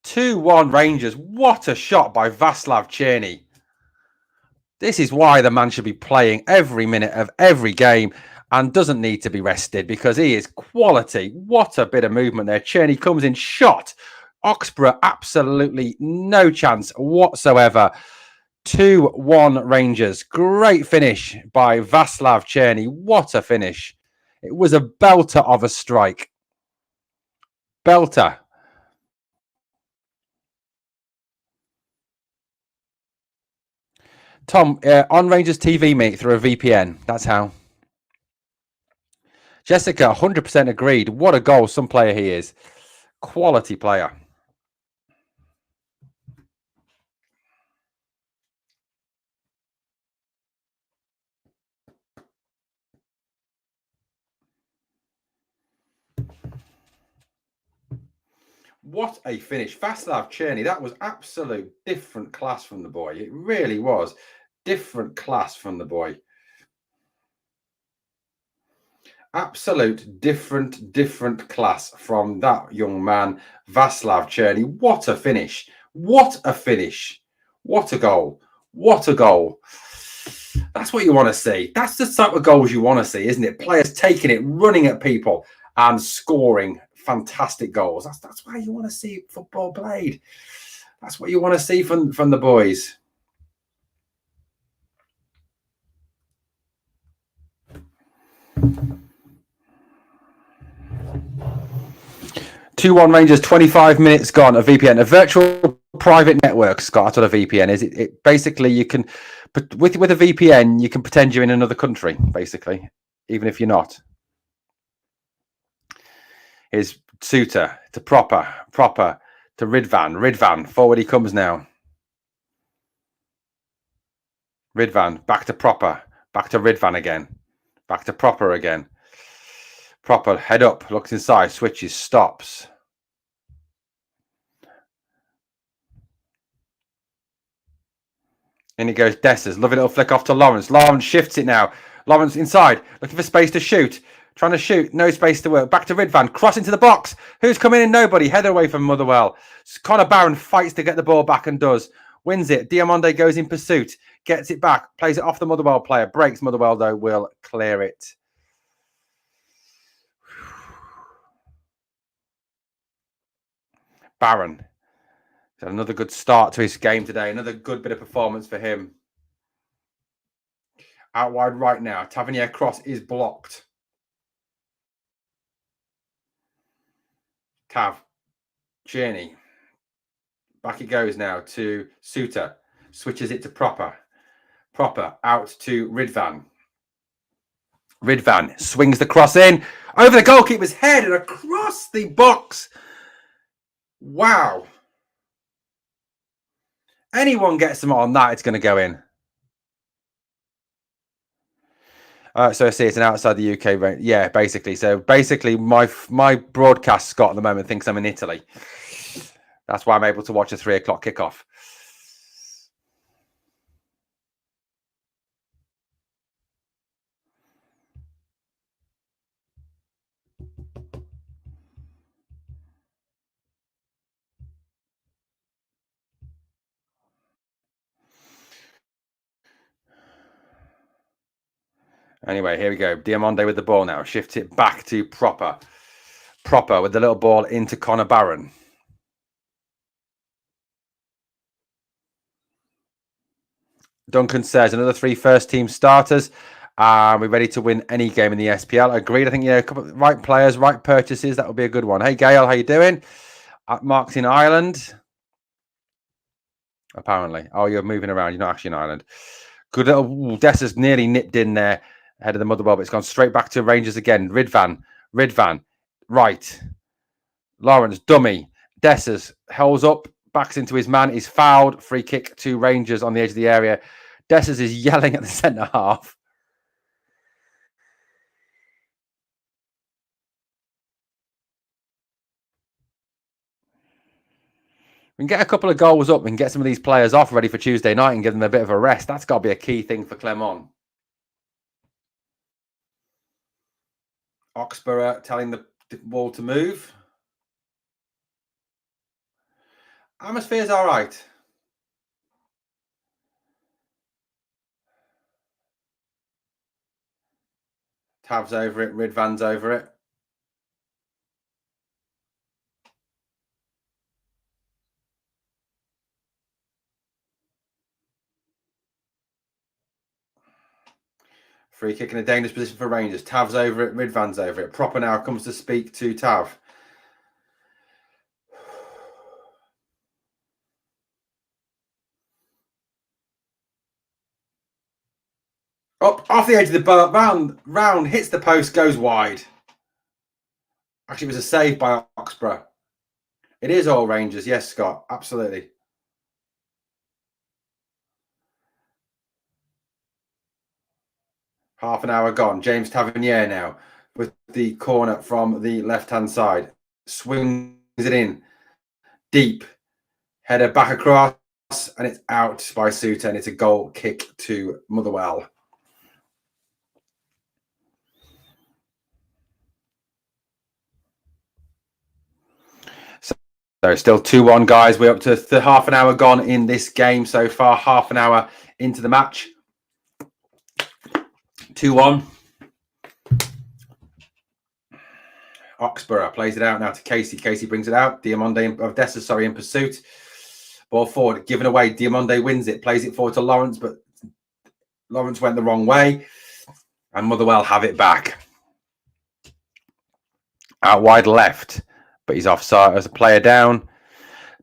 2-1 Rangers. What a shot by Václav Cerny. This is why the man should be playing every minute of every game and doesn't need to be rested because he is quality. What a bit of movement there. Cerny comes in shot. Oxborough, absolutely no chance whatsoever. 2-1 Rangers. Great finish by Václav Cerny. What a finish. It was a belter of a strike. Belter. Tom, on Rangers TV, mate, through a VPN. That's how. Jessica, 100% agreed. What a goal, some player he is. Quality player. What a finish. Václav Cerny, that was absolute different class from the boy. It really was. Different class from the boy. Absolute different class from that young man, Václav Cerny. What a finish. What a finish. What a goal. What a goal. That's what you want to see. That's the type of goals you want to see, isn't it? Players taking it, running at people and scoring fantastic goals. That's why you want to see football played. That's what you want to see from the boys. Two-one Rangers, 25 minutes gone. A VPN, a virtual private network, Scott. That's what a VPN is. It basically you can, with a VPN, you can pretend you're in another country, basically, even if you're not. Is Suter to proper to Ridvan. Forward he comes now. Ridvan back to proper, back to Ridvan again, back to proper again. Proper head up, looks inside, switches, stops. In he goes, Dessers. Lovely little flick off to Lawrence. Lawrence shifts it now. Lawrence inside, looking for space to shoot. Trying to shoot, no space to work. Back to Ridvan, cross into the box. Who's coming in? Nobody. Header away from Motherwell. Connor Barron fights to get the ball back and does. Wins it. Diamande goes in pursuit. Gets it back. Plays it off the Motherwell player. Breaks. Motherwell, though, will clear it. Barron. Had another good start to his game today. Another good bit of performance for him. Out wide right now. Tavernier cross is blocked. Tav. Cerny. Back it goes now to Suter. Switches it to proper. Proper out to Ridvan. Ridvan swings the cross in over the goalkeeper's head and across the box. Wow. Anyone gets them on that, it's going to go in. So I see it's an outside the UK range. Yeah, basically. So basically, my broadcast, Scott, at the moment thinks I'm in Italy. That's why I'm able to watch a 3 o'clock kickoff. Anyway, here we go. Diamande with the ball now. Shifts it back to proper. Proper with the little ball into Connor Barron. Duncan says another 3 first-team starters. We're ready to win any game in the SPL. Agreed. I think, yeah, a couple of right players, right purchases. That would be a good one. Hey, Gail, how you doing? Mark's in Ireland. Apparently. Oh, you're moving around. You're not actually in Ireland. Good little... Dessa's nearly nipped in there ahead of the Motherwell, but it's gone straight back to Rangers again. Ridvan. Right. Lawrence, dummy. Dessers holds up, backs into his man. He's fouled. Free kick to Rangers on the edge of the area. Dessers is yelling at the centre half. We can get a couple of goals up. We can get some of these players off ready for Tuesday night and give them a bit of a rest. That's got to be a key thing for Clermont. Oxborough telling the ball to move. Atmosphere's all right. Tav's over it. Ridvan's over it. Free kick in a dangerous position for Rangers. Tav's over it. Ridvan's over it. Proper now comes to speak to Tav. Up off the edge of the bar, round, hits the post, goes wide. Actually, it was a save by Oxborough. It is all Rangers, yes, Scott, absolutely. Half an hour gone. James Tavernier now with the corner from the left-hand side. Swings it in. Deep. Header back across, and it's out by Suter, and it's a goal kick to Motherwell. So still 2-1, guys. We're up to half an hour gone in this game so far. Half an hour into the match. 2-1. Oxborough plays it out now to Casey. Casey brings it out. Dessa, in pursuit. Ball forward, given away. Diamonde wins it, plays it forward to Lawrence, but Lawrence went the wrong way. And Motherwell have it back. Out wide left, but he's offside as a player down.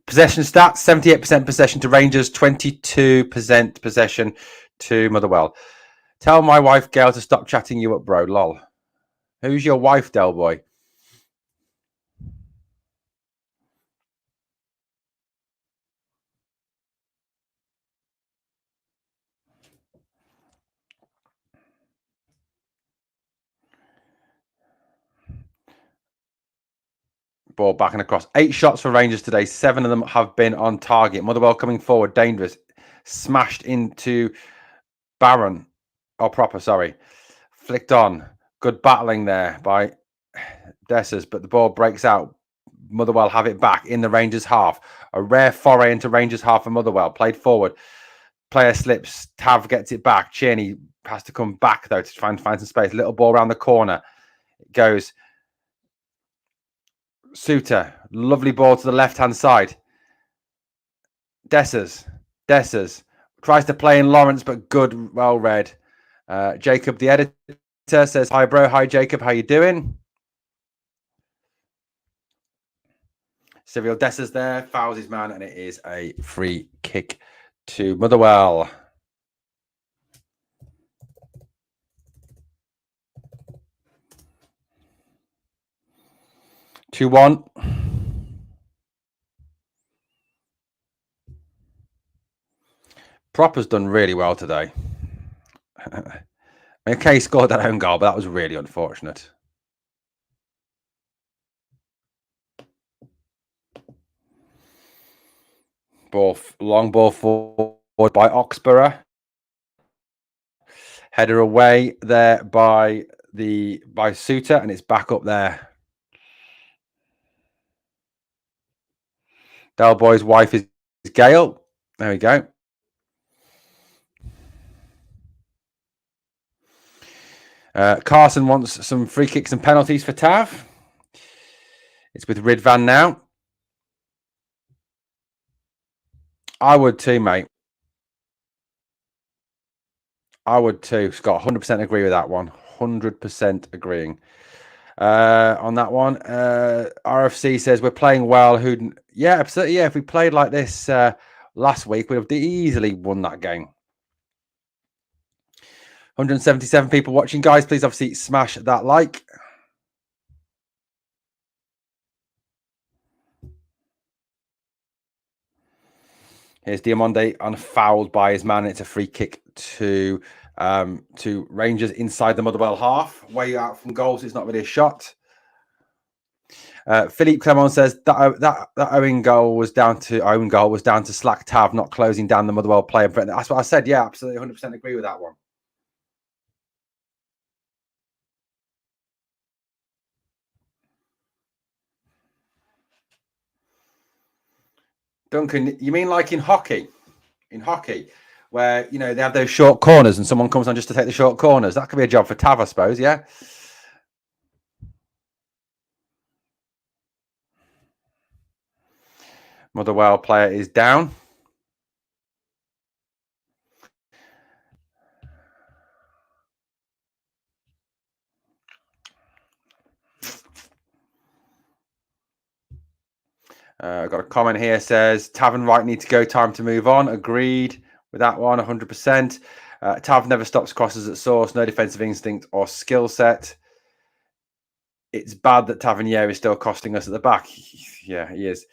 Possession stats, 78% possession to Rangers, 22% possession to Motherwell. Tell my wife, Gail, to stop chatting you up, bro. Lol. Who's your wife, Del Boy? Ball back and across. 8 shots for Rangers today. 7 of them have been on target. Motherwell coming forward. Dangerous. Smashed into Barron. Oh, Proper, sorry. Flicked on. Good battling there by Dessers, but the ball breaks out. Motherwell have it back in the Rangers half. A rare foray into Rangers half for Motherwell. Played forward. Player slips. Tav gets it back. Cerny has to come back, though, to try and find some space. Little ball around the corner. It goes. Suter, lovely ball to the left-hand side. Dessers tries to play in Lawrence, but good, well read. Jacob, the editor, says, "Hi, bro. Hi, Jacob. How you doing?" Cyril Dessers there, fouls his man, and it is a free kick to Motherwell. Two 2-1. Proper's done really well today. Okay, scored that own goal, but that was really unfortunate. Long ball forward by Oxborough. Header away there by Suter, and it's back up there. Del Boy's wife is Gail. There we go. Carson wants some free kicks and penalties for Tav. It's with Ridvan now. I would too, mate. I would too, Scott. 100% agree with that one. 100% agreeing. On that one, RFC says we're playing well. Yeah, absolutely. Yeah, if we played like this last week, we'd have easily won that game. 177 people watching, guys. Please, obviously, smash that like. Here's Diamonde unfouled by his man. It's a free kick to Rangers inside the Motherwell half. Way out from goals. It's not really a shot. Philippe Clement says that Owen goal was down to slack Tav not closing down the Motherwell player. That's what I said. Yeah, absolutely, 100% agree with that one. Duncan, you mean like in hockey? In hockey, where, you know, they have those short corners and someone comes on just to take the short corners. That could be a job for Tav, I suppose, yeah? Motherwell player is down. I've got a comment here says Tav and Wright need to go, time to move on. Agreed with that one, 100%. Tav never stops crosses at source, no defensive instinct or skill set. It's bad that Tavernier is still costing us at the back. Yeah, he is.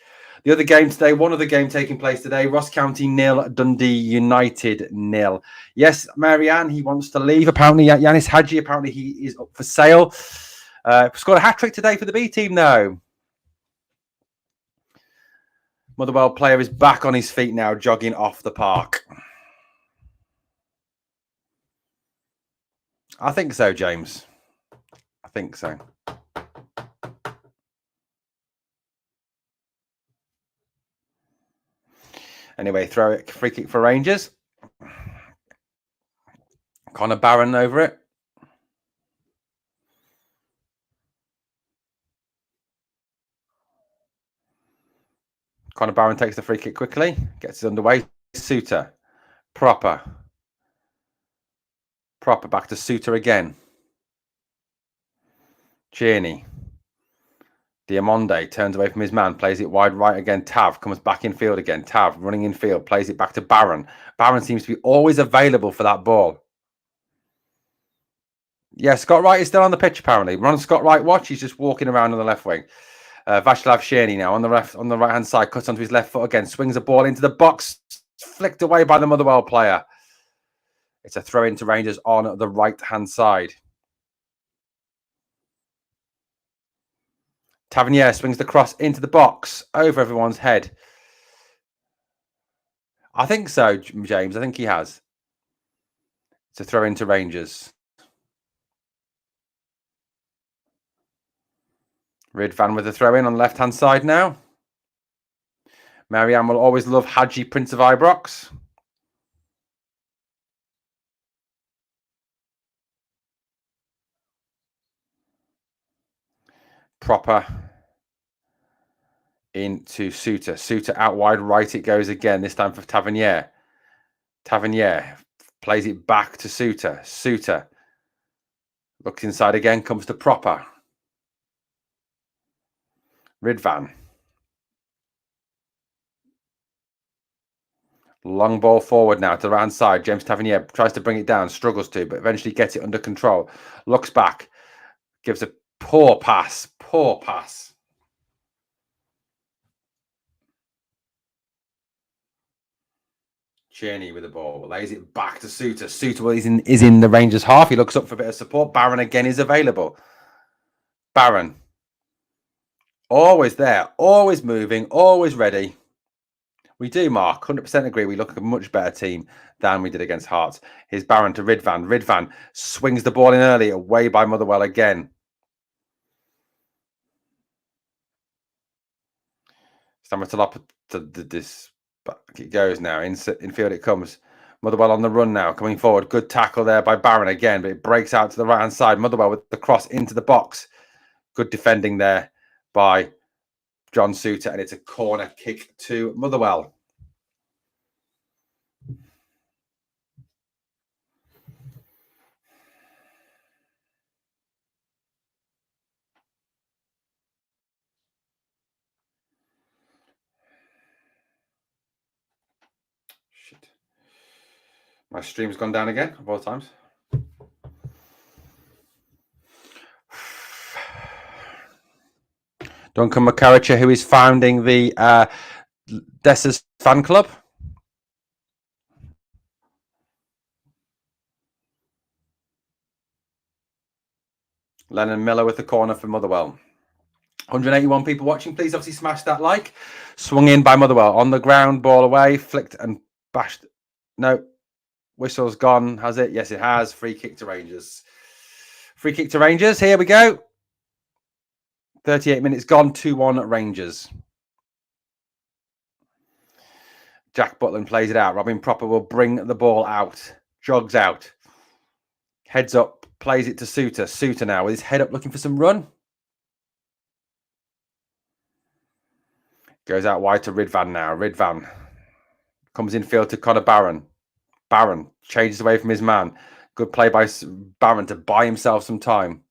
The other game today, one other game taking place today, Ross County 0, Dundee United 0. Yes, Marianne, he wants to leave. Apparently, Yanis Hadji, apparently he is up for sale. Scored a hat-trick today for the B team, though. Motherwell player is back on his feet now, jogging off the park. I think so, James. I think so. Anyway, throw it, free kick for Rangers. Connor Barron over it. Connor Barron takes the free kick quickly, gets it underway. Suter, proper back to Suter again. Cerny. Diamonde turns away from his man, plays it wide right again. Tav comes back in field again. Tav running in field, plays it back to Barron. Barron seems to be always available for that ball. Yeah, Scott Wright is still on the pitch apparently. We're on Scott Wright watch. He's just walking around on the left wing. Václav Cerny now on the right hand side, cuts onto his left foot again, swings a ball into the box, flicked away by the Motherwell player. It's a throw into Rangers on the right hand side. Tavernier swings the cross into the box, over everyone's head. I think so, James. I think he has. It's a throw into Rangers. Ridvan with the throw in on the left hand side now. Marianne will always love Hadji, Prince of Ibrox. Proper into Suter. Suter out wide right it goes again, this time for Tavernier. Tavernier plays it back to Suter. Suter looks inside again, comes to Proper. Ridvan. Long ball forward now to the right hand side. James Tavernier tries to bring it down, struggles to, but eventually gets it under control. Looks back, gives a poor pass. Poor pass. Cerny with the ball, lays it back to Suter. Suter is in the Rangers half. He looks up for a bit of support. Barron again is available. Barron. Always there, always moving, always ready. We do, Mark. 100% agree. We look like a much better team than we did against Hearts. Here's Barron to Ridvan. Ridvan swings the ball in early, away by Motherwell again. Stamatalop to this. Back it goes now. In field it comes. Motherwell on the run now, coming forward. Good tackle there by Barron again, but it breaks out to the right-hand side. Motherwell with the cross into the box. Good defending there by John Suter, and it's a corner kick to Motherwell. Shit. My stream's gone down again of all times. Duncan McCarricher, who is founding the Dessers fan club. Lennon Miller with the corner for Motherwell. 181 people watching. Please obviously smash that like. Swung in by Motherwell. On the ground, ball away. Flicked and bashed. No. Whistle's gone. Has it? Yes, it has. Free kick to Rangers. Free kick to Rangers. Here we go. 38 minutes gone. 2-1 Rangers. Jack Butland plays it out. Robin Proper will bring the ball out. Jogs out. Heads up. Plays it to Suter. Suter now with his head up looking for some run. Goes out wide to Ridvan now. Ridvan comes in field to Connor Barron. Barron changes away from his man. Good play by Barron to buy himself some time.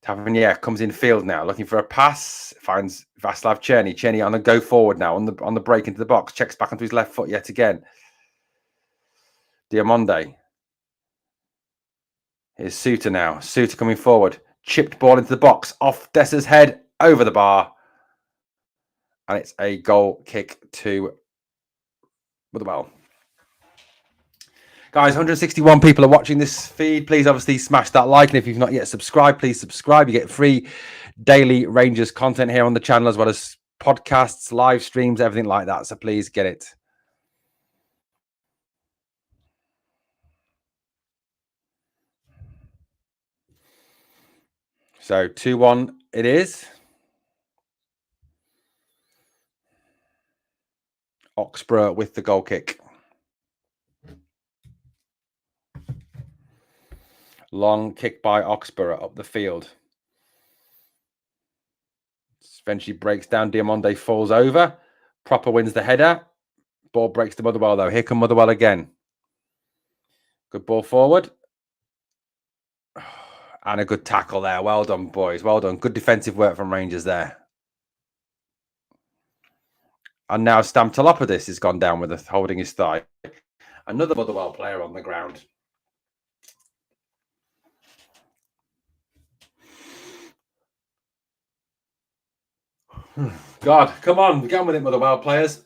Tavernier comes in field now, looking for a pass. Finds Václav Cerny. Cerny on the go forward now, on the break into the box. Checks back onto his left foot yet again. Diamonde. Here's Suter now. Suter coming forward. Chipped ball into the box. Off Dessa's head. Over the bar. And it's a goal kick to Motherwell. Guys, 161 people are watching this feed. Please obviously smash that like. And if you've not yet subscribed, please subscribe. You get free daily Rangers content here on the channel, as well as podcasts, live streams, everything like that. So please get it. So 2-1 it is. Oxborough with the goal kick. Long kick by Oxborough up the field. Eventually breaks down. Diamonde falls over. Proper wins the header. Ball breaks to Motherwell, though. Here come Motherwell again. Good ball forward. And a good tackle there. Well done, boys. Well done. Good defensive work from Rangers there. And now Stamtolopoulos has gone down with a holding his thigh. Another Motherwell player on the ground. God, come on. Get on with it, Motherwell players.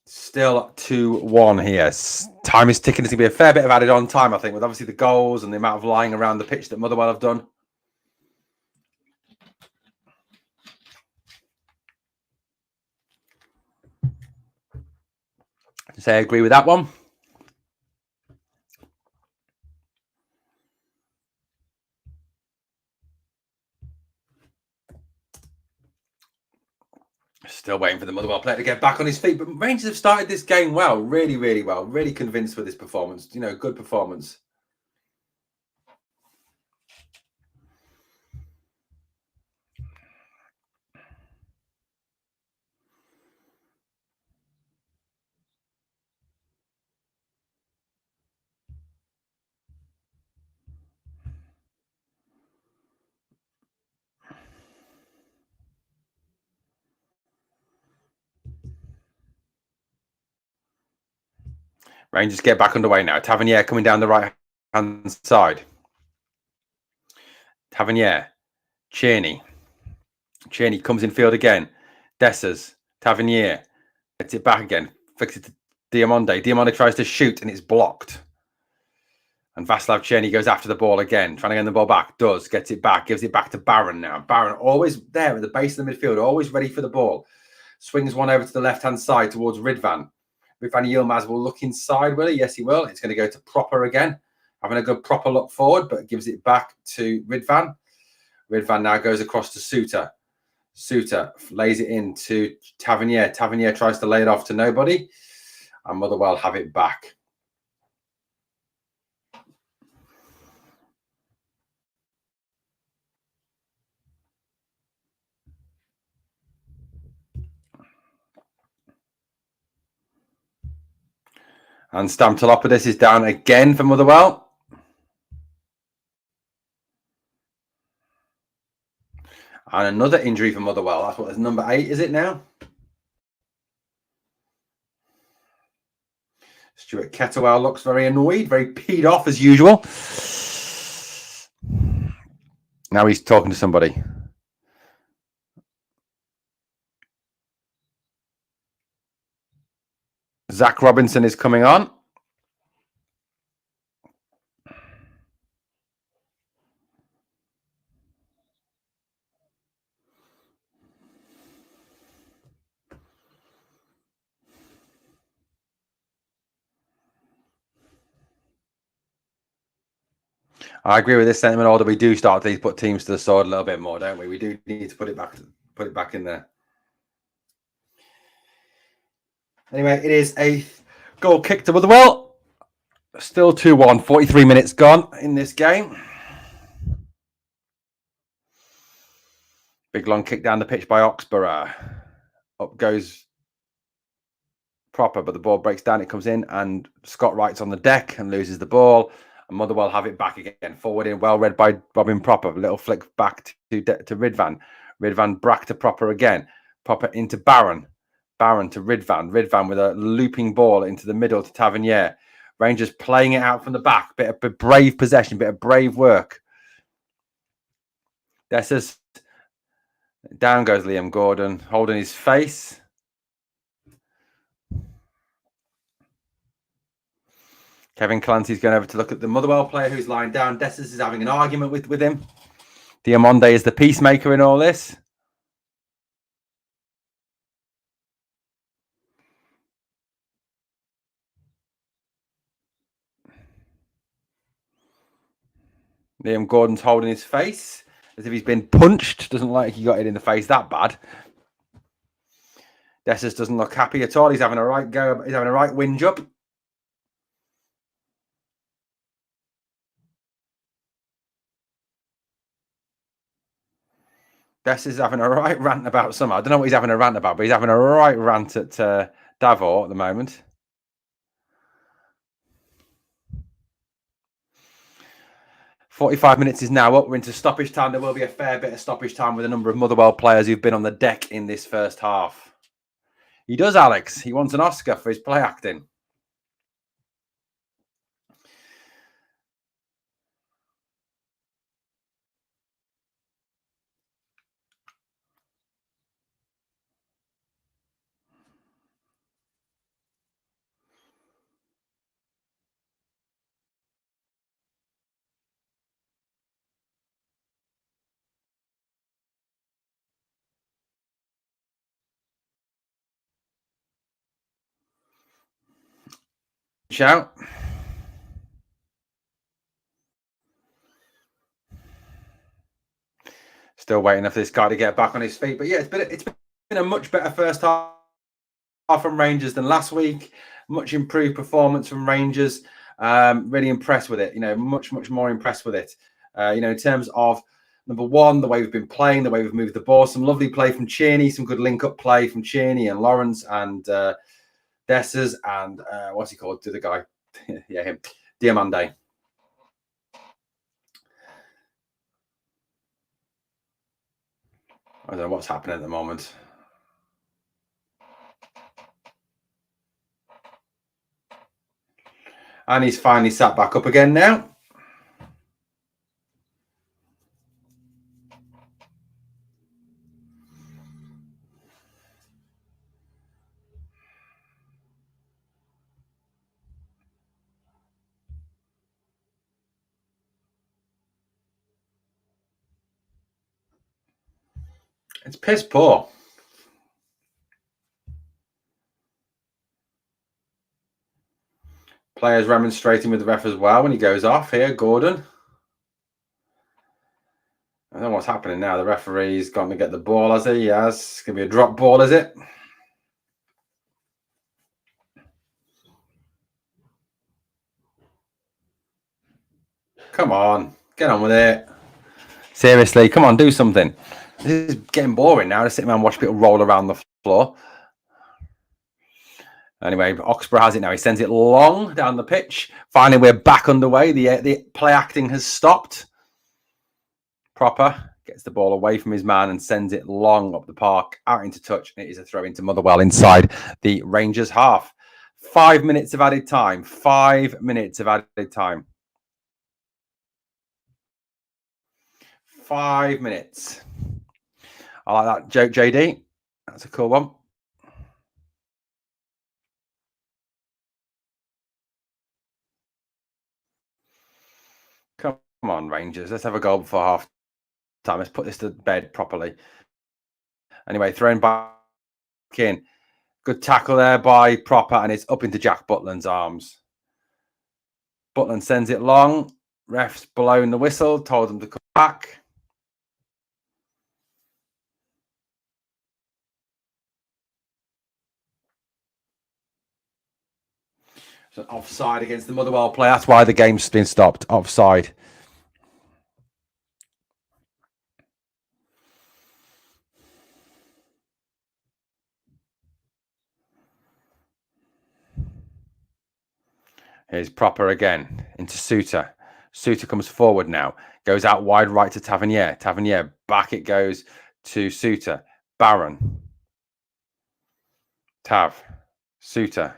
Still 2-1 here. Time is ticking. There's going to be a fair bit of added on time, I think, with obviously the goals and the amount of lying around the pitch that Motherwell have done. Say I agree with that one. Still waiting for the Motherwell player to get back on his feet. But Rangers have started this game well. Really, really well. Really convinced with this performance. You know, good performance. Rangers get back underway now. Tavernier coming down the right-hand side. Tavernier. Cerny. Cerny comes in field again. Dessers. Tavernier. Gets it back again. Flicks it to Diamonde. Diamonde tries to shoot and it's blocked. And Václav Cerny goes after the ball again, trying to get the ball back. Does. Gets it back. Gives it back to Barron now. Barron always there at the base of the midfield. Always ready for the ball. Swings one over to the left-hand side towards Ridvan. Ridvan Yilmaz will look inside, will he? Yes, he will. It's going to go to Proper again. Having a good Proper look forward, but gives it back to Ridvan. Ridvan now goes across to Suter. Suter lays it in to Tavernier. Tavernier tries to lay it off to nobody. And Motherwell have it back. And Stamtolopoulos is down again for Motherwell. And another injury for Motherwell. That's what is number 8, is it now? Stuart Kettlewell looks very annoyed, very peed off as usual. Now he's talking to somebody. Zach Robinson is coming on. I agree with this sentiment. Although we do start to put teams to the sword a little bit more, don't we? We do need to put it back in there. Anyway, it is a goal kick to Motherwell. Still 2-1. 43 minutes gone in this game. Big long kick down the pitch by Oxborough. Up goes Proper, but the ball breaks down. It comes in, and Scott Wright's on the deck and loses the ball. And Motherwell have it back again. Forward in, well read by Robin Proper. A little flick back to Ridvan. Ridvan back to Proper again. Proper into Barron. Barron to Ridvan. Ridvan with a looping ball into the middle to Tavernier. Rangers playing it out from the back. Bit of brave possession, bit of brave work. Dessers. Down goes Liam Gordon, holding his face. Kevin Clancy's going over to look at the Motherwell player who's lying down. Dessers is having an argument with him. Diamonde is the peacemaker in all this. Liam Gordon's holding his face as if he's been punched. Doesn't look like he got it in the face that bad. Dessers doesn't look happy at all. He's having a right go. He's having a right whinge up. Dessers having a right rant about something. I don't know what he's having a rant about, but he's having a right rant at Davor at the moment. "45 minutes is now up. We're into stoppage time. There will be a fair bit of stoppage time with a number of Motherwell players who've been on the deck in this first half." He does, Alex. He wants an Oscar for his play acting. Shout. Still waiting for this guy to get back on his feet. But yeah, it's been a much better first half from Rangers than last week. Much improved performance from Rangers. Really impressed with it. Much more impressed with it. In terms of number one, the way we've been playing, the way we've moved the ball, some lovely play from Cerny, some good link-up play from Cerny and Lawrence and Dessers and what's he called? The guy, yeah, him, Diamande. I don't know what's happening at the moment. And he's finally sat back up again now. It's piss poor. Players remonstrating with the ref as well when he goes off here, Gordon. I don't know what's happening now. The referee's going to get the ball, has he? Yes. It's going to be a drop ball, is it? Come on. Get on with it. Seriously, come on, do something. This is getting boring now to sit around and watch people roll around the floor. Anyway, Oxborough has it now. He sends it long down the pitch. Finally, we're back underway. The play acting has stopped. Proper gets the ball away from his man and sends it long up the park, out into touch. And it is a throw into Motherwell inside the Rangers half. 5 minutes of added time. 5 minutes of added time. 5 minutes. I like that joke, JD. That's a cool one. Come on, Rangers. Let's have a goal before half time. Let's put this to bed properly. Anyway, thrown back in. Good tackle there by Proper, and it's up into Jack Butland's arms. Butland sends it long. Ref's blown the whistle, told them to come back. So offside against the Motherwell player. That's why the game's been stopped. Offside. Here's Proper again into Suter. Suter comes forward now. Goes out wide right to Tavernier. Tavernier, back it goes to Suter. Barron. Tav. Suter.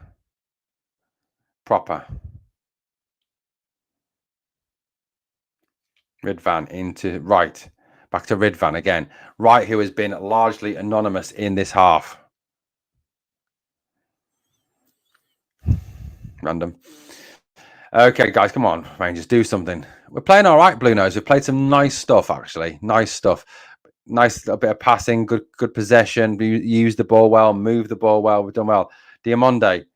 Proper. Ridvan into right. Back to Ridvan again. Wright, who has been largely anonymous in this half. Random. Okay, guys, come on. Rangers, do something. We're playing all right, Blue Nose. We've played some nice stuff, actually. Nice stuff. Nice little bit of passing, good possession. We used the ball well, moved the ball well. We've done well. Diamonde.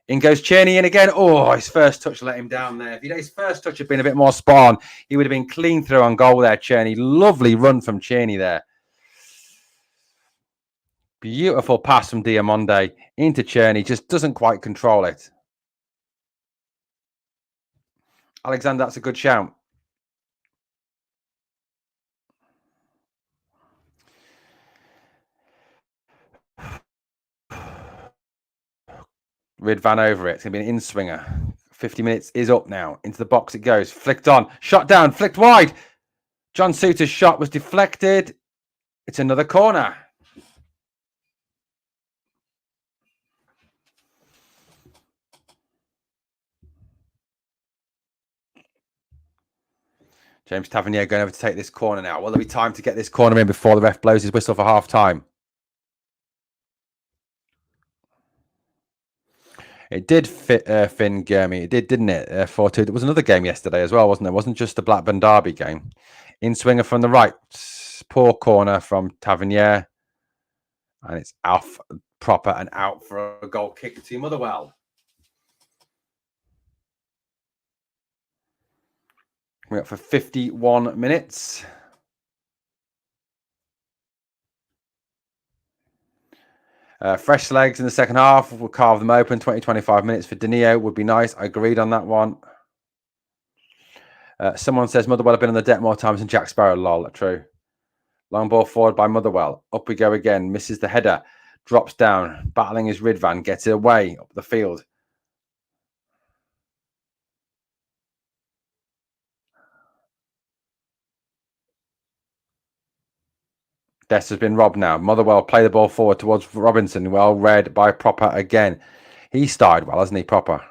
In goes Cerny in again. Oh, his first touch let him down there. If his first touch had been a bit more spot on, he would have been clean through on goal there, Cerny. Lovely run from Cerny there. Beautiful pass from Diamonde into Cerny. Just doesn't quite control it. Alexander, that's a good shout. Ridvan over it. It's going to be an in-swinger. 50 minutes is up now. Into the box it goes. Flicked on. Shot down. Flicked wide. John Suter's shot was deflected. It's another corner. James Tavernier going over to take this corner now. Will there be time to get this corner in before the ref blows his whistle for half-time? It did fit Finn Gurmy. It did, didn't it? 4-2. There was another game yesterday as well, wasn't there? It wasn't just the Blackburn Derby game. In-swinger from the right. Poor corner from Tavernier. And it's off Proper and out for a goal kick to Motherwell. We're up for 51 minutes. Fresh legs in the second half. We'll carve them open. 20-25 minutes for Danilo would be nice. I agreed on that one. Someone says Motherwell have been on the deck more times than Jack Sparrow. Lol, true. Long ball forward by Motherwell. Up we go again. Misses the header. Drops down. Battling his Ridvan. Gets it away up the field. Dest has been robbed now. Motherwell play the ball forward towards Robinson. Well read by Proper again. He started well, hasn't he, Proper?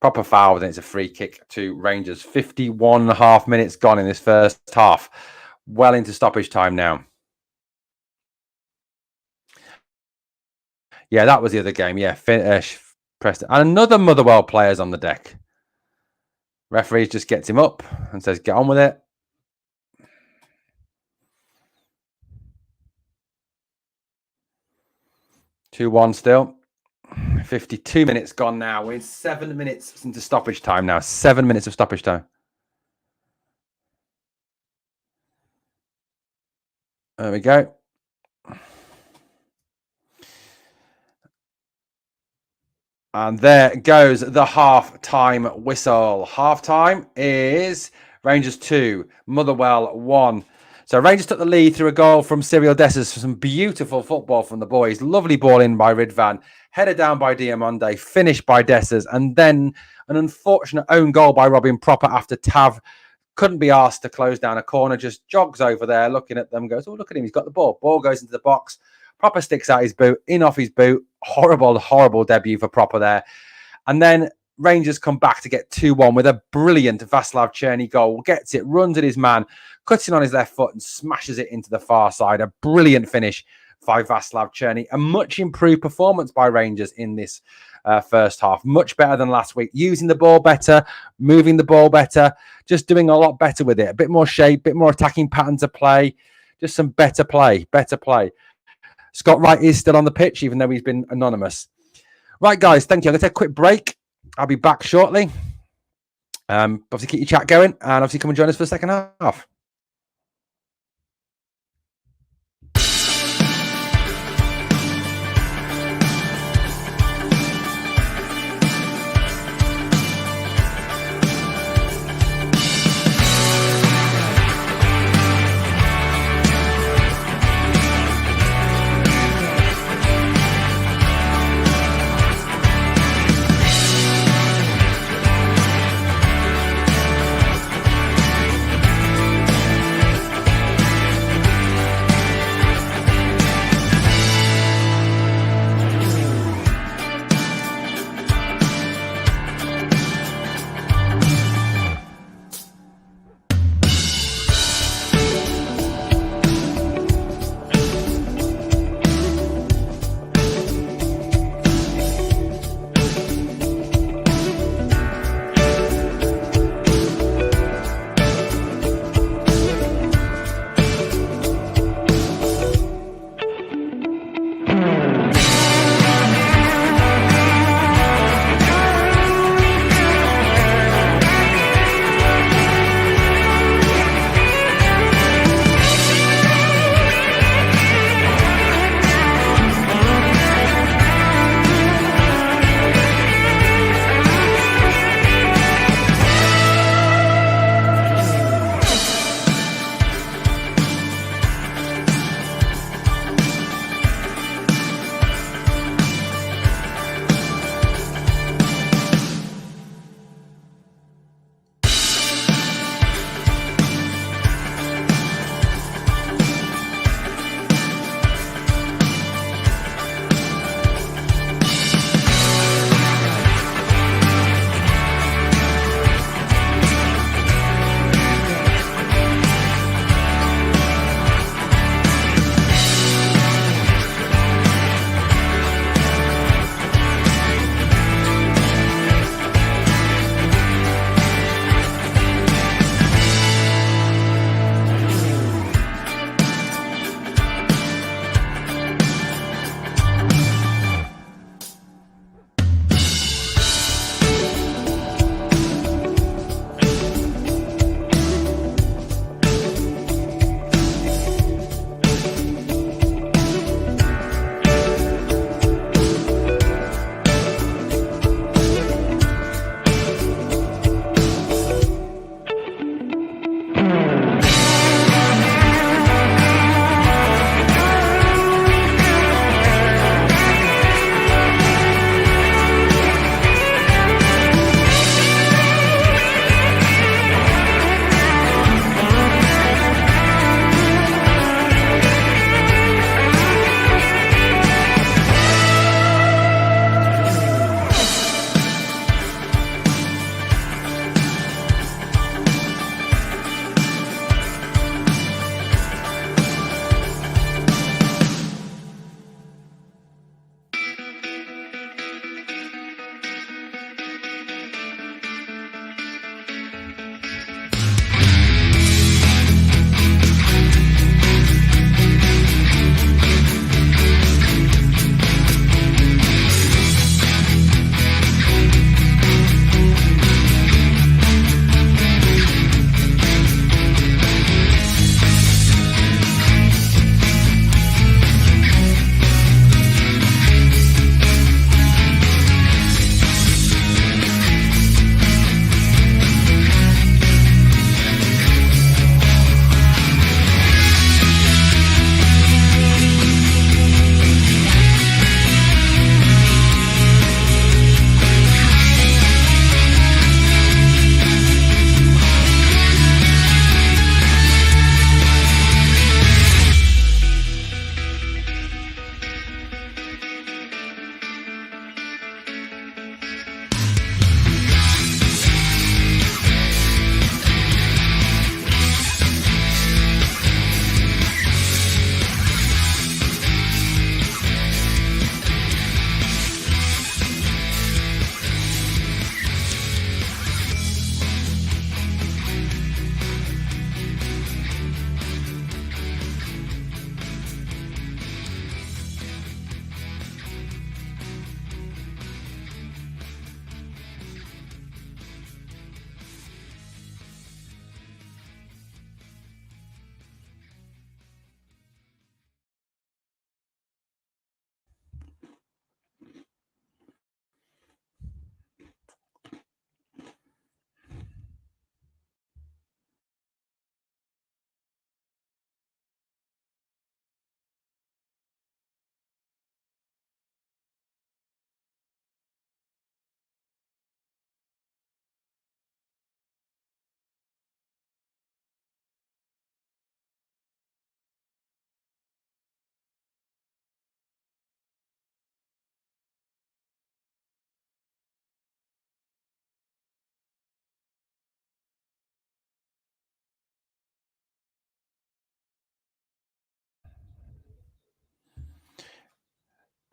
Proper foul, and it's a free kick to Rangers. 51.5 minutes gone in this first half. Well into stoppage time now. Yeah, that was the other game. Yeah, Preston. And another Motherwell player's on the deck. Referee just gets him up and says, get on with it. Two-one still. 52 minutes gone now. We're in 7 minutes into stoppage time now. 7 minutes of stoppage time. There we go. And there goes the half-time whistle. Half-time is Rangers 2, Motherwell 1. So Rangers took the lead through a goal from Cyril Dessers for some beautiful football from the boys. Lovely ball in by Ridvan. Headed down by Diamonde. Finished by Dessers. And then an unfortunate own goal by Robin Proper after Tav couldn't be asked to close down a corner. Just jogs over there, looking at them, goes, oh, look at him. He's got the ball. Ball goes into the box. Proper sticks out his boot, in off his boot. Horrible, horrible debut for Proper there. And then Rangers come back to get 2-1 with a brilliant Václav Cerny goal. Gets it, runs at his man, cuts it on his left foot and smashes it into the far side. A brilliant finish by Václav Cerny. A much improved performance by Rangers in this first half. Much better than last week. Using the ball better, moving the ball better, just doing a lot better with it. A bit more shape, a bit more attacking pattern to play. Just some better play. Scott Wright is still on the pitch, even though he's been anonymous. Right, guys, thank you. I'm going to take a quick break. I'll be back shortly. Obviously, keep your chat going, and obviously come and join us for the second half.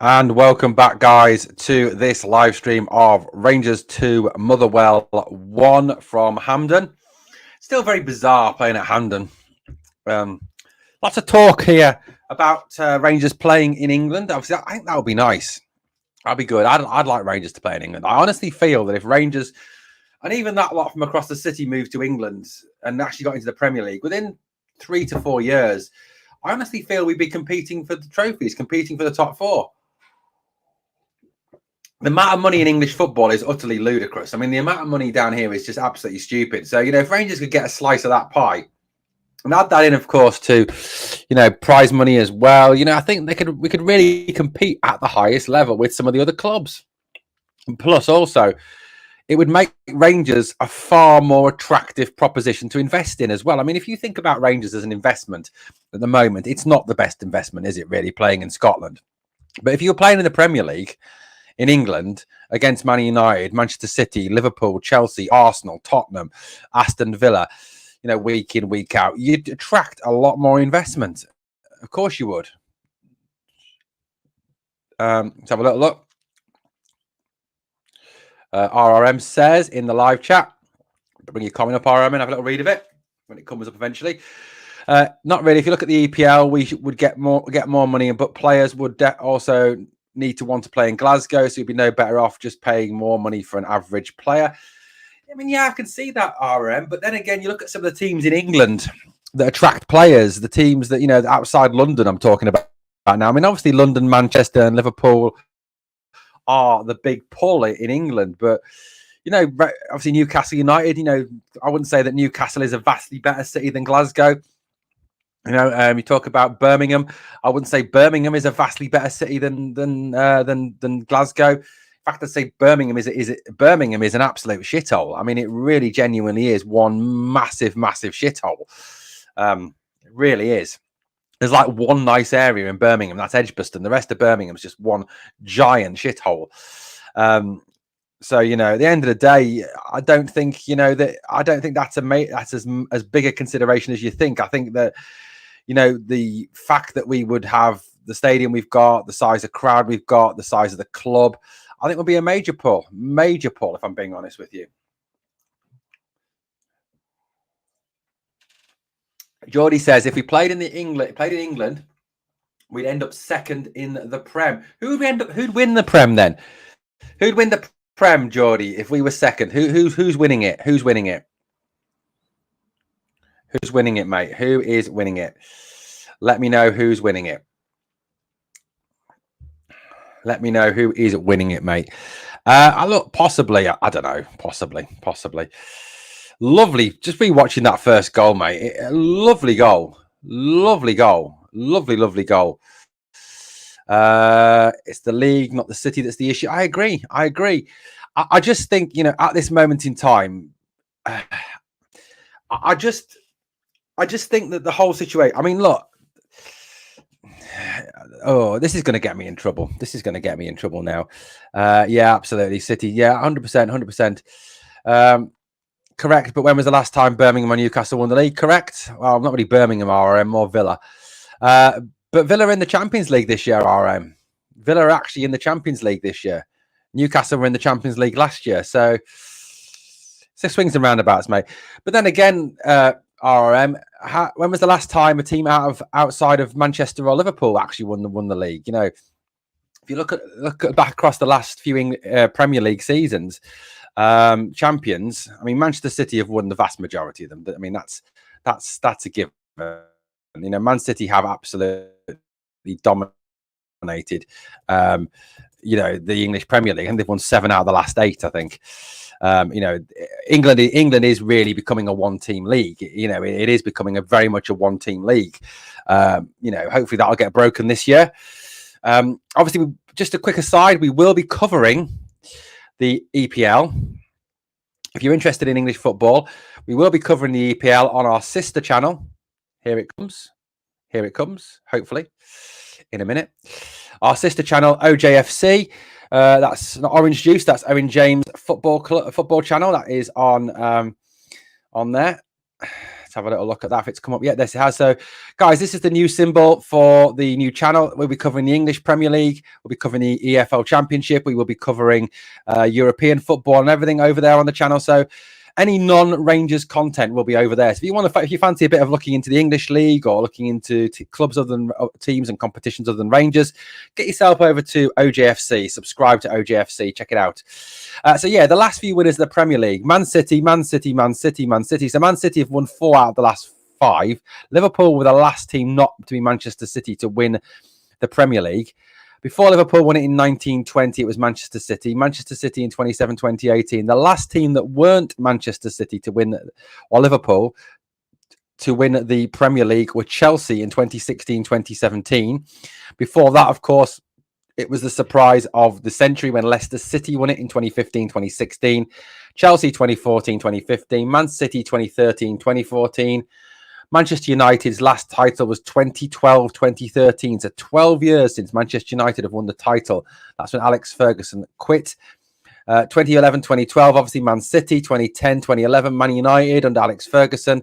And welcome back, guys, to this live stream of Rangers 2, Motherwell 1 from Hampden. Still very bizarre playing at Hampden. Lots of talk here about Rangers playing in England. Obviously, I think that would be nice. That'd be good. I'd like Rangers to play in England. I honestly feel that if Rangers, and even that lot from across the city, moved to England and actually got into the Premier League, within 3 to 4 years, I honestly feel we'd be competing for the trophies, competing for the top 4. The amount of money in English football is utterly ludicrous. I mean, the amount of money down here is just absolutely stupid. So, if Rangers could get a slice of that pie and add that in, of course, to, prize money as well, I think we could really compete at the highest level with some of the other clubs. And plus, also, it would make Rangers a far more attractive proposition to invest in as well. I mean, if you think about Rangers as an investment at the moment, it's not the best investment, is it, really, playing in Scotland? But if you're playing in the Premier League in England against Man United, Manchester City, Liverpool, Chelsea, Arsenal, Tottenham, Aston Villa, week in, week out, you'd attract a lot more investment. Of course you would. Let's have a little look. RRM says in the live chat, bring your comment up, RRM, and have a little read of it when it comes up eventually. Not really. If you look at the EPL, we would get more money, but players would also need to want to play in Glasgow, so you'd be no better off just paying more money for an average player. I mean, yeah, I can see that, RM, but then again, you look at some of the teams in England that attract players, the teams that, outside London I'm talking about now. I mean, obviously London, Manchester and Liverpool are the big pull in England, but, obviously Newcastle United, I wouldn't say that Newcastle is a vastly better city than Glasgow. You talk about Birmingham. I wouldn't say Birmingham is a vastly better city than Glasgow. In fact, I'd say Birmingham is an absolute shithole. I mean, it really genuinely is one massive shithole. It really is. There's like one nice area in Birmingham, that's Edgbaston. The rest of Birmingham is just one giant shithole. So, at the end of the day, I don't think, that's as big a consideration as you think. I think that, the fact that we would have the stadium we've got, the size of crowd we've got, the size of the club, I think will be a major pull, if I'm being honest with you. Geordie says, if we played in England, we'd end up second in the Prem. Who'd win the Prem then? Who'd win the Prem, Geordie, if we were second? Who's winning it? Who's winning it? Who's winning it, mate? Who is winning it? Let me know who's winning it. Let me know who is winning it, mate. Look, possibly. I don't know. Possibly. Lovely. Just rewatching that first goal, mate. Lovely goal. Lovely goal. Lovely goal. It's the league, not the city, that's the issue. I agree. I just think, at this moment in time, I just think that the whole situation, I mean, look, this is going to get me in trouble. Now. Yeah, absolutely. City. Yeah, 100%. Correct. But when was the last time Birmingham or Newcastle won the league? Correct. Well, not really Birmingham, RM, more Villa. But Villa are in the Champions League this year, RM. Villa are actually in the Champions League this year. Newcastle were in the Champions League last year. So swings and roundabouts, mate. But then again, RRM, when was the last time a team outside of Manchester or Liverpool actually won the league? If you look back across the last few Premier League seasons, champions. I mean, Manchester City have won the vast majority of them. I mean, that's a given. Man City have absolutely dominated. The English Premier League, and they've won 7 out of the last 8, I think. England is really becoming a one-team league. It is becoming very much a one-team league. Hopefully that'll get broken this year. Obviously, just a quick aside, we will be covering the EPL. If you're interested in English football, we will be covering the EPL on our sister channel. Here it comes, hopefully, in a minute. Our sister channel, OJFC. That's not Orange Juice. That's Owen James football channel. That is on there. Let's have a little look at that if it's come up yet. Yes, it has. So, guys, this is the new symbol for the new channel. We'll be covering the English Premier League. We'll be covering the EFL Championship. We will be covering European football and everything over there on the channel. So, any non-Rangers content will be over there. So if you want to, if you fancy a bit of looking into the English League or looking into clubs other than teams and competitions other than Rangers, get yourself over to OJFC. Subscribe to OJFC. Check it out. So yeah, the last few winners of the Premier League: Man City, Man City, Man City, Man City. So Man City have won 4 out of the last 5. Liverpool were the last team not to be Manchester City to win the Premier League. Before Liverpool won it in 1920, it was Manchester City. Manchester City in 2018. The last team that weren't Manchester City to win, or Liverpool, to win the Premier League were Chelsea in 2016-2017. Before that, of course, it was the surprise of the century when Leicester City won it in 2015-2016. Chelsea 2014-2015. Man City 2013-2014. Manchester United's last title was 2012-2013. So 12 years since Manchester United have won the title. That's when Alex Ferguson quit. 2011-2012, obviously Man City. 2010-2011, Man United under Alex Ferguson.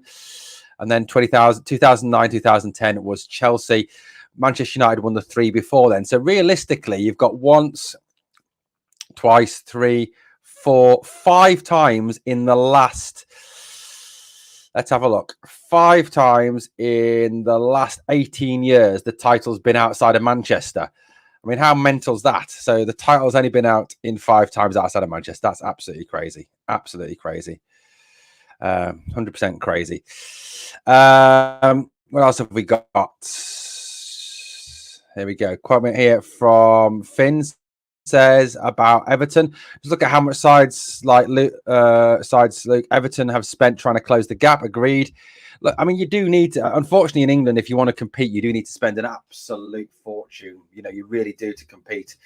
And then 2009-2010 was Chelsea. Manchester United won the 3 before then. So realistically, you've got once, twice, 3, 4, 5 times in the last... Let's have a look. 5 times in the last 18 years, the title's been outside of Manchester. I mean, how mental's that? So the title's only been out in 5 times outside of Manchester. That's absolutely crazy. Absolutely crazy. 100% crazy. What else have we got? Here we go. Comment here from Finn. Says about Everton. Just look at how much sides like Luke Everton have spent trying to close the gap. Agreed. Look, I mean, you do need to, unfortunately, in England, if you want to compete, you do need to spend an absolute fortune. You know, you really do to compete.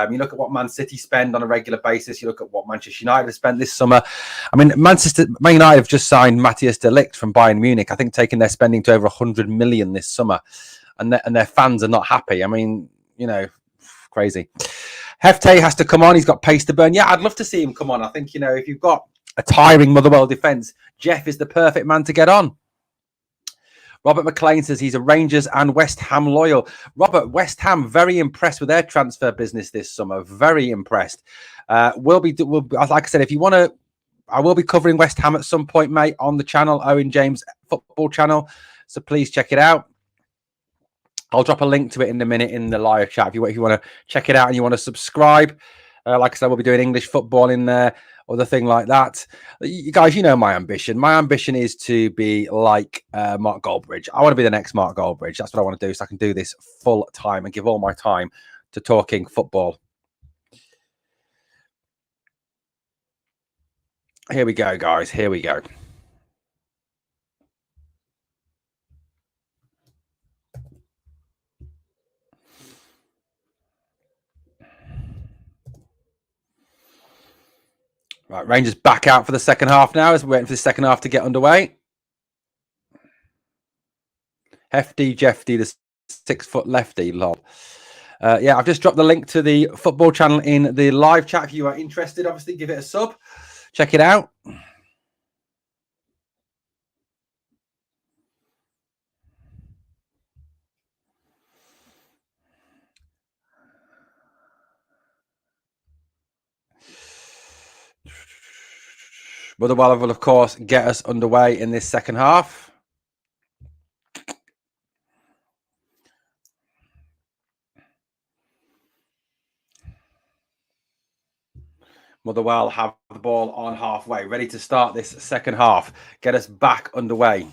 You look at what Man City spend on a regular basis. You look at what Manchester United have spent this summer. I mean, Man United have just signed Matthias de Ligt from Bayern Munich. I think taking their spending to over 100 million this summer, and their fans are not happy. I mean, you know, crazy. Hefte has to come on. He's got pace to burn. Yeah, I'd love to see him come on. I think, you know, if you've got a tiring Motherwell defence, Jeff is the perfect man to get on. Robert McLean says he's a Rangers and West Ham loyal. Robert, West Ham, very impressed with their transfer business this summer. Very impressed. We'll be, like I said, if you want to, I will be covering West Ham at some point, mate, on the channel, Owen James football channel. So please check it out. I'll drop a link to it in a minute in the live chat if you want to check it out and you want to subscribe. Like I said, we'll be doing English football in there, other thing like that. You guys, you know my ambition. My ambition is to be like Mark Goldbridge. I want to be the next Mark Goldbridge. That's what I want to do, so I can do this full time and give all my time to talking football. Here we go, guys. Here we go. Right, Rangers back out for the second half now as we're waiting for the second half to get underway. Hefty Jeffy, the 6-foot lefty, lol. Yeah, I've just dropped the link to the football channel in the live chat. If you are interested, obviously give it a sub. Check it out. Motherwell will, of course, get us underway in this second half. Motherwell have the ball on halfway, ready to start this second half. Get us back underway.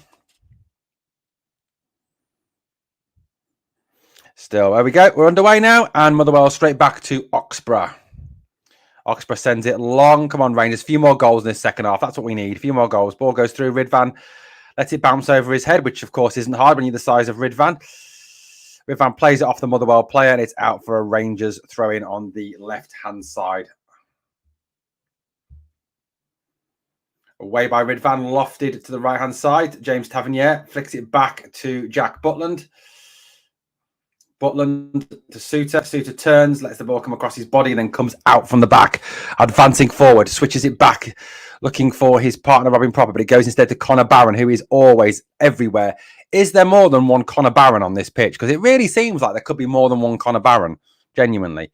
Still, there we go. We're underway now, and Motherwell straight back to Oxborough. Oxborough sends it long. Come on, Rangers. A few more goals in this second half. That's what we need. A few more goals. Ball goes through. Ridvan lets it bounce over his head, which, of course, isn't hard when you're the size of Ridvan. Ridvan plays it off the Motherwell player, and it's out for a Rangers throw-in on the left-hand side. Away by Ridvan, lofted to the right-hand side. James Tavernier flicks it back to Jack Butland. Butland to Suter. Suter turns, lets the ball come across his body, and then comes out from the back, advancing forward, switches it back, looking for his partner Robin Proper, but it goes instead to Connor Barron, who is always everywhere. Is there more than one Connor Barron on this pitch? Because it really seems like there could be more than one Connor Barron, genuinely.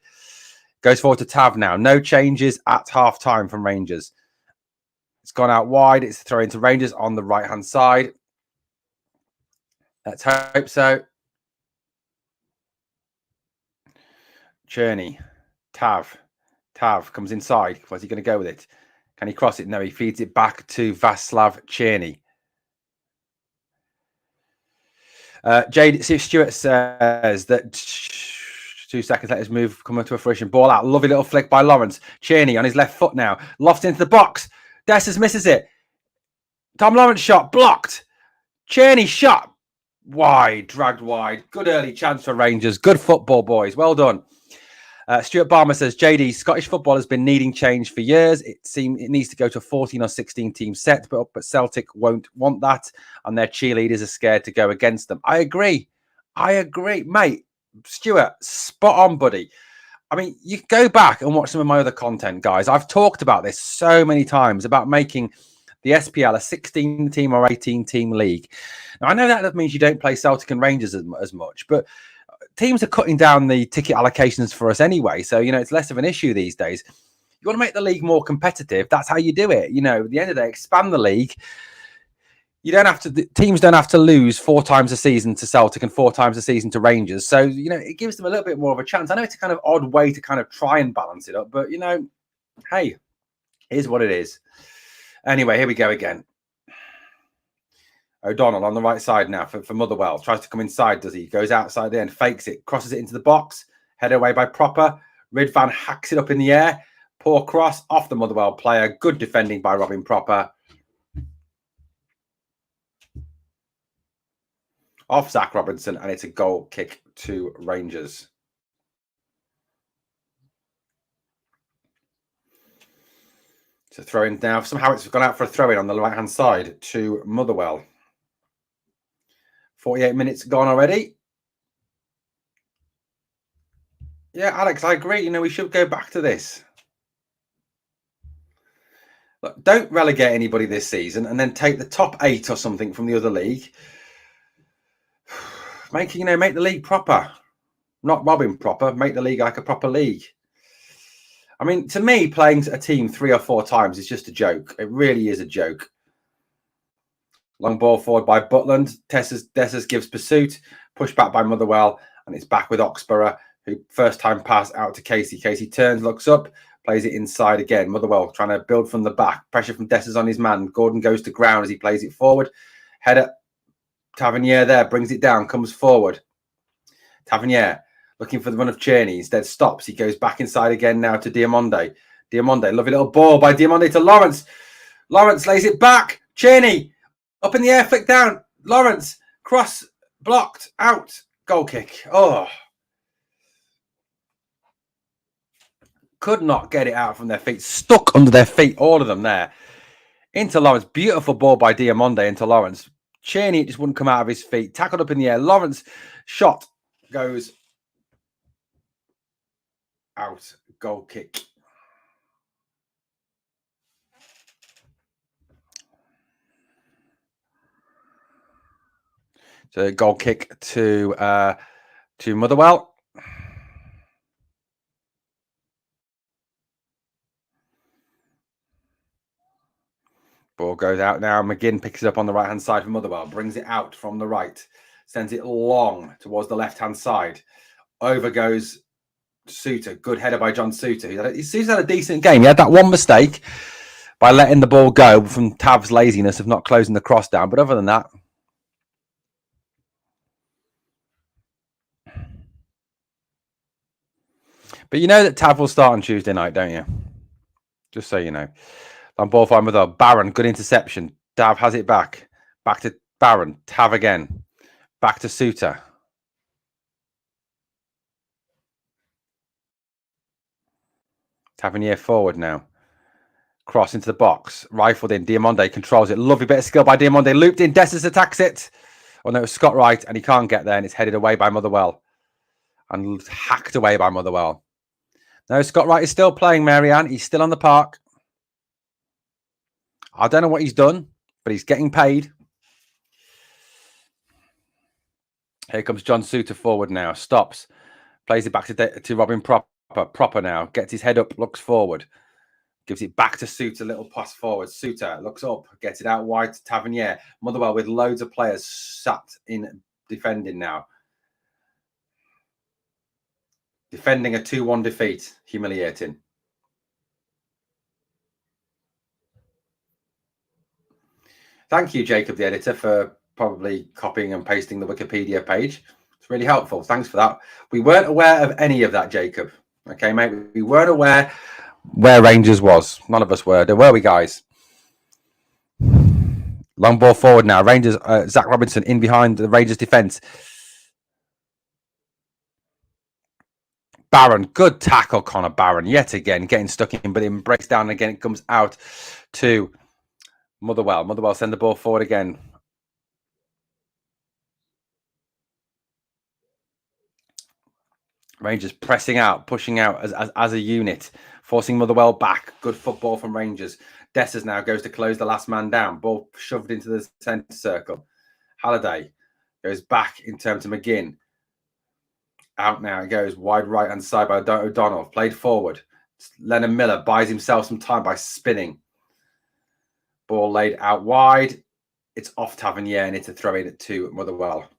Goes forward to Tav now. No changes at half-time from Rangers. It's gone out wide. It's thrown into Rangers on the right-hand side. Let's hope so. Cerny. Tav comes inside. Where's he going to go with it? Can he cross it? No, he feeds it back to Václav Cerny. Jade Stewart says that 2 seconds let his move come to a fruition. Ball out. Lovely little flick by Lawrence. Cerny on his left foot now. Lofts into the box. Dessers misses it. Tom Lawrence shot. Blocked. Cerny shot. Wide. Dragged wide. Good early chance for Rangers. Good football, boys. Well done. Stuart Barmer says, JD, Scottish football has been needing change for years. It needs to go to a 14 or 16 team set, but Celtic won't want that, and their cheerleaders are scared to go against them. I agree, mate. Stuart, spot on, buddy. I mean, you go back and watch some of my other content, guys. I've talked about this so many times about making the SPL a 16 team or 18 team league. Now, I know that means you don't play Celtic and Rangers as much, but teams are cutting down the ticket allocations for us anyway. So, it's less of an issue these days. You want to make the league more competitive. That's how you do it. At the end of the day, expand the league. Teams don't have to lose 4 times a season to Celtic and 4 times a season to Rangers. So, it gives them a little bit more of a chance. I know it's a kind of odd way to kind of try and balance it up, but, hey, it is what it is. Anyway, here we go again. O'Donnell on the right side now for Motherwell. Tries to come inside, does he? Goes outside the end, fakes it, crosses it into the box. Headed away by Proper. Ridvan hacks it up in the air. Poor cross off the Motherwell player. Good defending by Robin Proper. Off Zach Robinson, and it's a goal kick to Rangers. So throw in now. Somehow it's gone out for a throw in on the right-hand side to Motherwell. 48 minutes gone already. Yeah, Alex, I agree. We should go back to this. Look, don't relegate anybody this season and then take the top 8 or something from the other league. Make the league proper. Not Robin Proper. Make the league like a proper league. I mean, to me, playing a team 3 or 4 times is just a joke. It really is a joke. Long ball forward by Butland. Dessers gives pursuit. Pushed back by Motherwell. And it's back with Oxborough, who first time pass out to Casey. Casey turns, looks up, plays it inside again. Motherwell trying to build from the back. Pressure from Dessers on his man. Gordon goes to ground as he plays it forward. Header. Tavernier there, brings it down, comes forward. Tavernier looking for the run of Cerny. Instead stops. He goes back inside again now to Diamonde. Diamonde, lovely little ball by Diamonde to Lawrence. Lawrence lays it back. Cerny. Up in the air, flick down. Lawrence. Cross. Blocked. Out. Goal kick. Oh. Could not get it out from their feet. Stuck under their feet. All of them there. Into Lawrence. Beautiful ball by Diamonde into Lawrence. Cerny, it just wouldn't come out of his feet. Tackled up in the air. Lawrence shot. Goes out. Goal kick. So goal kick to Motherwell. Ball goes out now. McGinn picks it up on the right-hand side for Motherwell. Brings it out from the right. Sends it long towards the left-hand side. Over goes Suter. Good header by John Suter. He's had a decent game. He had that one mistake by letting the ball go from Tav's laziness of not closing the cross down. But other than that, but you know that Tav will start on Tuesday night, don't you? Just so you know. On ball fine with Barron. Good interception. Tav has it back. Back to Barron. Tav again. Back to Suter. Tavernier forward now. Cross into the box. Rifled in. Diamonde controls it. Lovely bit of skill by Diamonde. Looped in. Dessers attacks it. Oh no, it was Scott Wright, and he can't get there, and it's headed away by Motherwell. And hacked away by Motherwell. No, Scott Wright is still playing, Marianne. He's still on the park. I don't know what he's done, but he's getting paid. Here comes John Suter forward now. Stops. Plays it back to Robin Proper. Proper now. Gets his head up. Looks forward. Gives it back to Suter. Little pass forward. Suter looks up. Gets it out wide to Tavernier. Motherwell with loads of players sat in defending now. Defending a 2-1 defeat. Humiliating. Thank you, Jacob, the editor, for probably copying and pasting the Wikipedia page. It's really helpful. Thanks for that. We weren't aware of any of that, Jacob. Okay, mate. We weren't aware where Rangers was. None of us were. Were we, guys? Long ball forward now. Rangers, Zach Robinson in behind the Rangers defence. Barron, good tackle, Connor Barron, yet again, getting stuck in, but it breaks down again. It comes out to Motherwell. Motherwell send the ball forward again. Rangers pressing out, pushing out as a unit, forcing Motherwell back. Good football from Rangers. Dessers now goes to close the last man down. Ball shoved into the centre circle. Halliday goes back in terms of McGinn. Out now it goes wide right hand side by O'Donnell. Played forward. Lennon Miller buys himself some time by spinning. Ball laid out wide. It's off Tavernier and it's a throw in at 2 at Motherwell.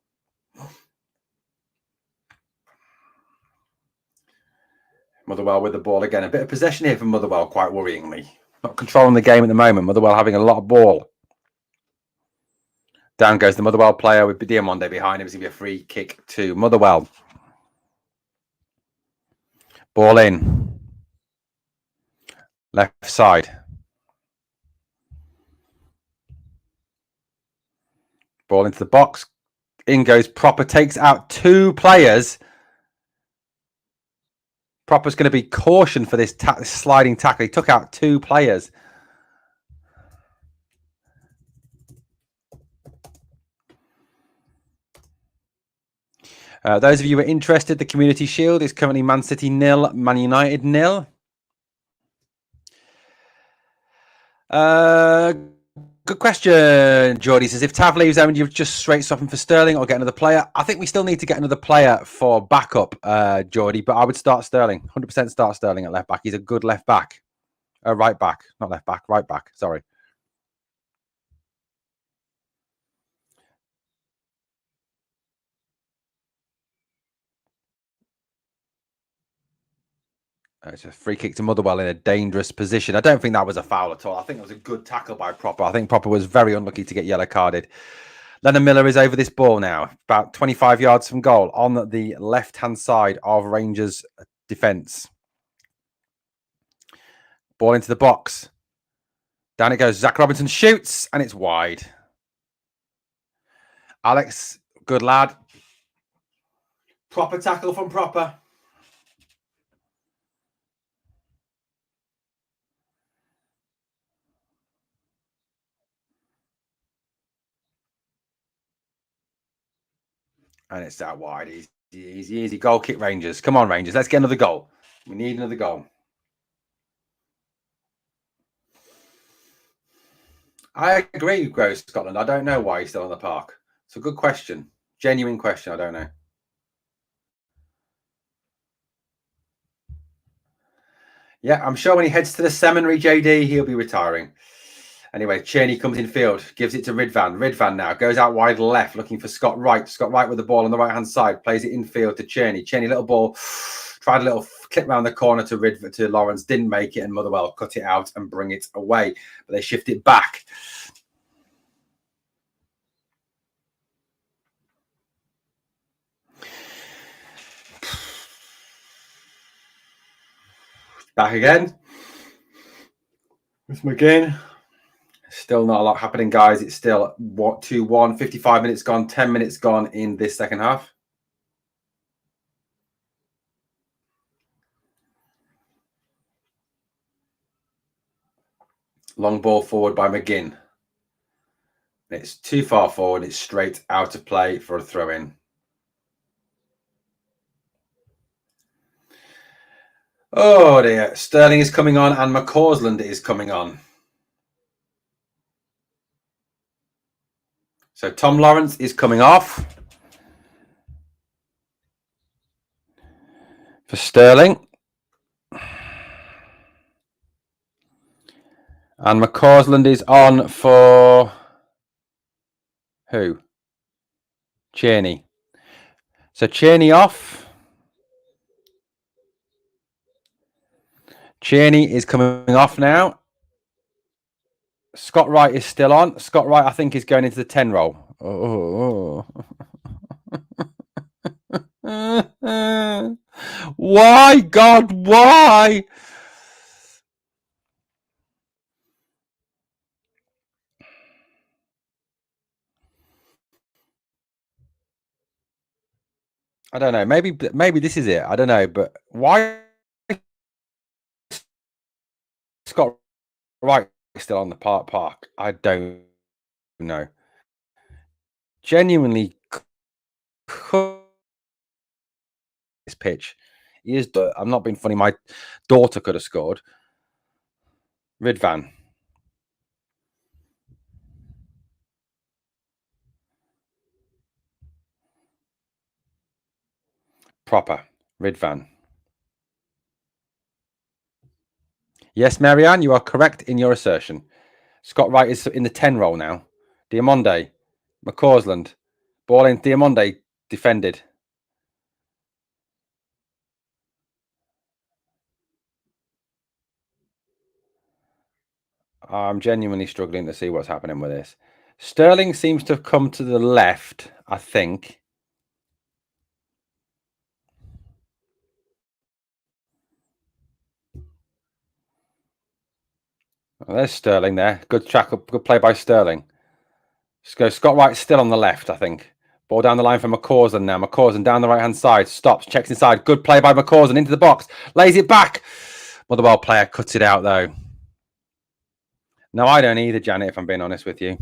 Motherwell with the ball again. A bit of possession here from Motherwell, quite worryingly. Not controlling the game at the moment. Motherwell having a lot of ball. Down goes the Motherwell player with Diamonde behind him. It's going to be a free kick to Motherwell. Ball in. Left side. Ball into the box. In goes Proper. Takes out 2 players. Proper's going to be cautioned for this sliding tackle. He took out 2 players. Those of you who are interested, the Community Shield is currently Man City 0, Man United 0. Good question. Geordie says, if Tav leaves, Evan, you've just straight swap him for Sterling or get another player. I think we still need to get another player for backup, Geordie, but I would start Sterling. 100% start Sterling at left back. He's a good left back. Right back. Not left back. Right back. Sorry. It's a free kick to Motherwell in a dangerous position. I don't think that was a foul at all. I think it was a good tackle by Proper. I think Proper was very unlucky to get yellow carded. Lennon Miller is over this ball now, about 25 yards from goal on the left-hand side of Rangers' defence. Ball into the box. Down it goes. Zach Robinson shoots, and it's wide. Alex, good lad. Proper tackle from Proper. And it's out wide. Easy goal kick, Rangers. Come on, Rangers. Let's get another goal. We need another goal. I agree with Grove Scotland. I don't know why he's still on the park. It's a good question. Genuine question. I don't know. Yeah, I'm sure when he heads to the seminary, JD, he'll be retiring. Anyway, Cerny comes in field, gives it to Ridvan. Ridvan now goes out wide left, looking for Scott Wright. Scott Wright with the ball on the right-hand side, plays it in field to Cerny. Cerny, little ball, tried a little clip round the corner to Lawrence, didn't make it, and Motherwell cut it out and bring it away. But they shift it back. Back again. With McGinn. Still not a lot happening, guys. It's still 2-1, 55 minutes gone, 10 minutes gone in this second half. Long ball forward by McGinn. It's too far forward. It's straight out of play for a throw-in. Oh dear. Sterling is coming on and McCausland is coming on. So Tom Lawrence is coming off for Sterling. And McCausland is on for who? Cerny. So Cerny off. Cerny is coming off now. Scott Wright is still on. Scott Wright, I think, is going into the 10 role. Oh. Why, God, why? I don't know. Maybe this is it. I don't know. But why Scott Wright still on the park? I don't know. Genuinely, this pitch. He is. I'm not being funny. My daughter could have scored. Ridvan. Proper. Ridvan. Yes, Marianne, you are correct in your assertion. Scott Wright is in the 10 role now. Diamonde. McCausland. Ball in. Diamonde defended. I'm genuinely struggling to see what's happening with this. Sterling seems to have come to the left, I think. Oh, there's Sterling there. Good track, good play by Sterling. Scott Wright still on the left, I think. Ball down the line for McCausland now. McCausland down the right-hand side. Stops, checks inside. Good play by McCausland into the box. Lays it back. Motherwell player cuts it out, though. No, I don't either, Janet, if I'm being honest with you.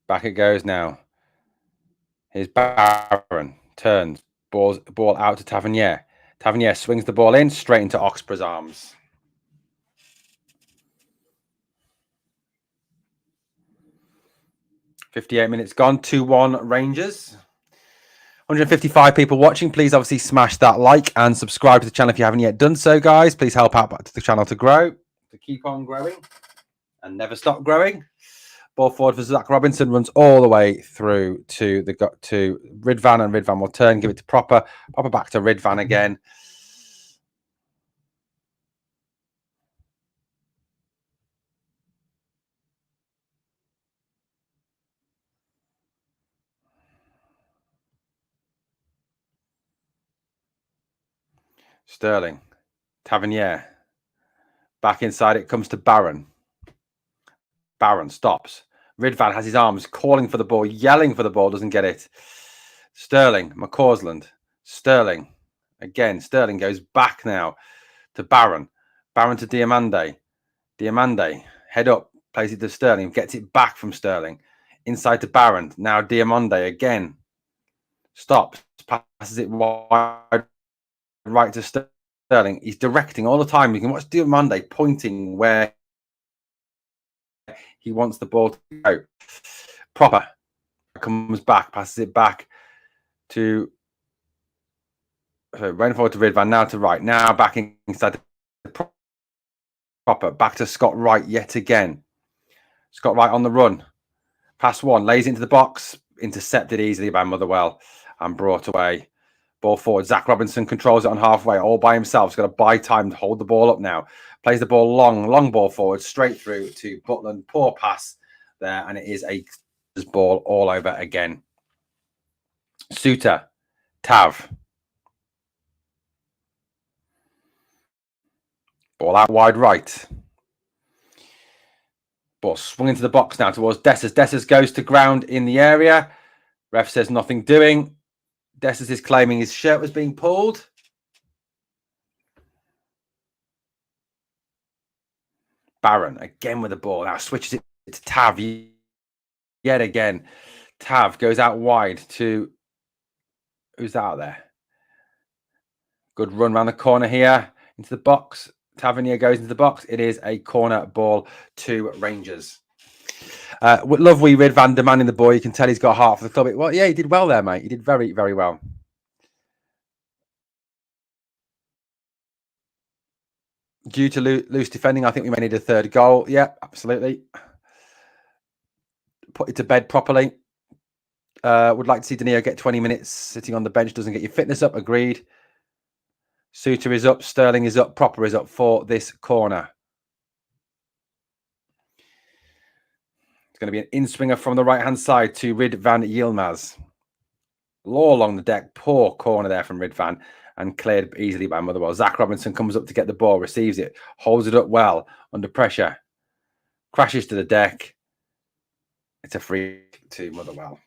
Back it goes now. Here's Barron. Turns. Ball out to Tavernier. Tavernier swings the ball in, straight into Oxborough's arms. .58 minutes gone. 2-1 Rangers. 155 people watching. Please obviously smash that like and subscribe to the channel if you haven't yet done so, guys. Please help out the channel to grow, to keep on growing and never stop growing. Ball forward for Zach Robinson, runs all the way through to Ridvan, and Ridvan will turn, give it to Proper back to Ridvan again. Sterling, Tavernier, back inside it comes to Barron. Barron stops. Ridvan has his arms calling for the ball, yelling for the ball, doesn't get it. Sterling, McCausland, Sterling. Again, Sterling goes back now to Barron. Barron to Diamande. Diamande, head up, plays it to Sterling, gets it back from Sterling. Inside to Barron. Now Diamande again. Stops, passes it wide right to Sterling. He's directing all the time. You can watch Diamande pointing where he wants the ball to go. Proper comes back, passes it back to running forward to Ridvan, now to Wright, now back inside the Proper, back to Scott Wright yet again. Scott Wright on the run. Pass one, lays into the box, intercepted easily by Motherwell and brought away. Ball forward. Zach Robinson controls it on halfway, all by himself. He's got to buy time to hold the ball up now. Plays the ball long ball forward, straight through to Butland. Poor pass there, and it is a ball all over again. Suter, Tav. Ball out wide right. Ball swung into the box now towards Dessers. Dessers goes to ground in the area. Ref says nothing doing. Dessers is claiming his shirt was being pulled. Barron again with the ball. Now switches it to Tav yet again. Tav goes out wide to Who's that out there? Good run around the corner here into the box. Tavernier goes into the box. It is a corner ball to Rangers. Love wee Ridvan demanding the ball. You can tell he's got heart for the club. Well, yeah, he did well there, mate. He did very, very well. Due to loose defending, I think we may need a third goal. Yeah, absolutely. Put it to bed properly. Would like to see Danilo get 20 minutes sitting on the bench. Doesn't get your fitness up. Agreed. Suter is up. Sterling is up. Proper is up for this corner. It's going to be an in-swinger from the right-hand side to Ridvan Yilmaz. Law along the deck. Poor corner there from Ridvan and cleared easily by Motherwell. Zach Robinson comes up to get the ball, receives it, holds it up well under pressure, crashes to the deck. It's a free to Motherwell.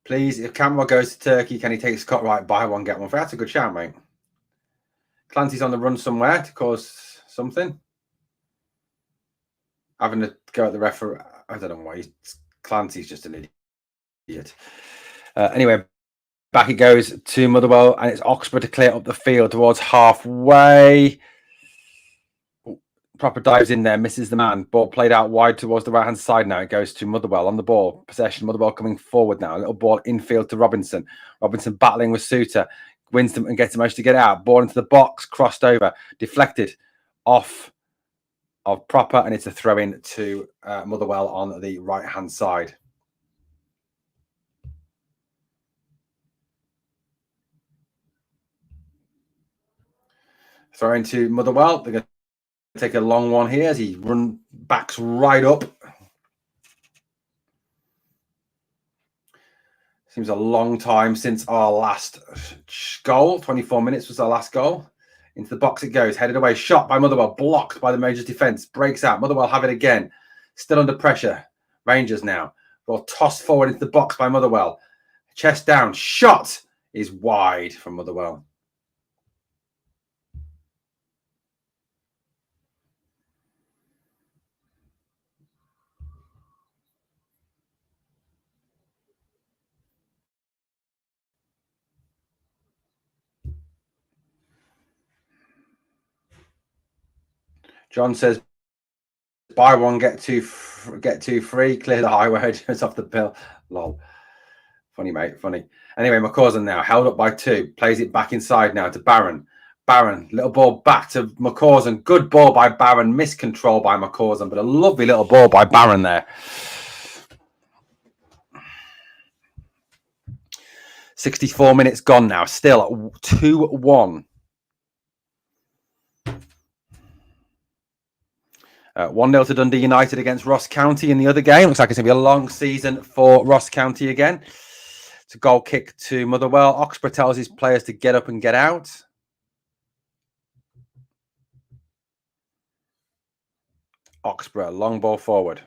Please, if Campbell goes to Turkey, can he take Scott Wright, buy one, get one free? That's a good shout, mate. Clancy's on the run somewhere to cause something. Having to go at the referee. I don't know why. Clancy's just an idiot. Anyway, back it goes to Motherwell, and it's Oxford to clear up the field towards halfway. Proper dives in there, misses the man. Ball played out wide towards the right-hand side now. It goes to Motherwell on the ball. Possession. Motherwell coming forward now. A little ball infield to Robinson. Robinson battling with Suter. Wins them and gets him to get out. Ball into the box. Crossed over. Deflected off of Proper. And it's a throw-in to Motherwell on the right-hand side. Throw into Motherwell. They're going to take a long one here as he backs right up. Seems a long time since our last goal. 24 minutes was our last goal. Into the box it goes. Headed away. Shot by Motherwell. Blocked by the Rangers defence. Breaks out. Motherwell have it again. Still under pressure. Rangers now. Ball tossed forward into the box by Motherwell. Chest down. Shot is wide from Motherwell. John says, buy one, get two free. Clear the highway. It's off the bill. Lol. Funny, mate. Funny. Anyway, McCausland now held up by 2. Plays it back inside now to Barron. Barron, little ball back to McCausland. Good ball by Barron. Miscontrol by McCausland, but a lovely little ball by Barron there. 64 minutes gone now. Still 2-1. 1-0 to Dundee United against Ross County in the other game. Looks like it's going to be a long season for Ross County again. It's a goal kick to Motherwell. Oxford tells his players to get up and get out. Oxford, long ball forward.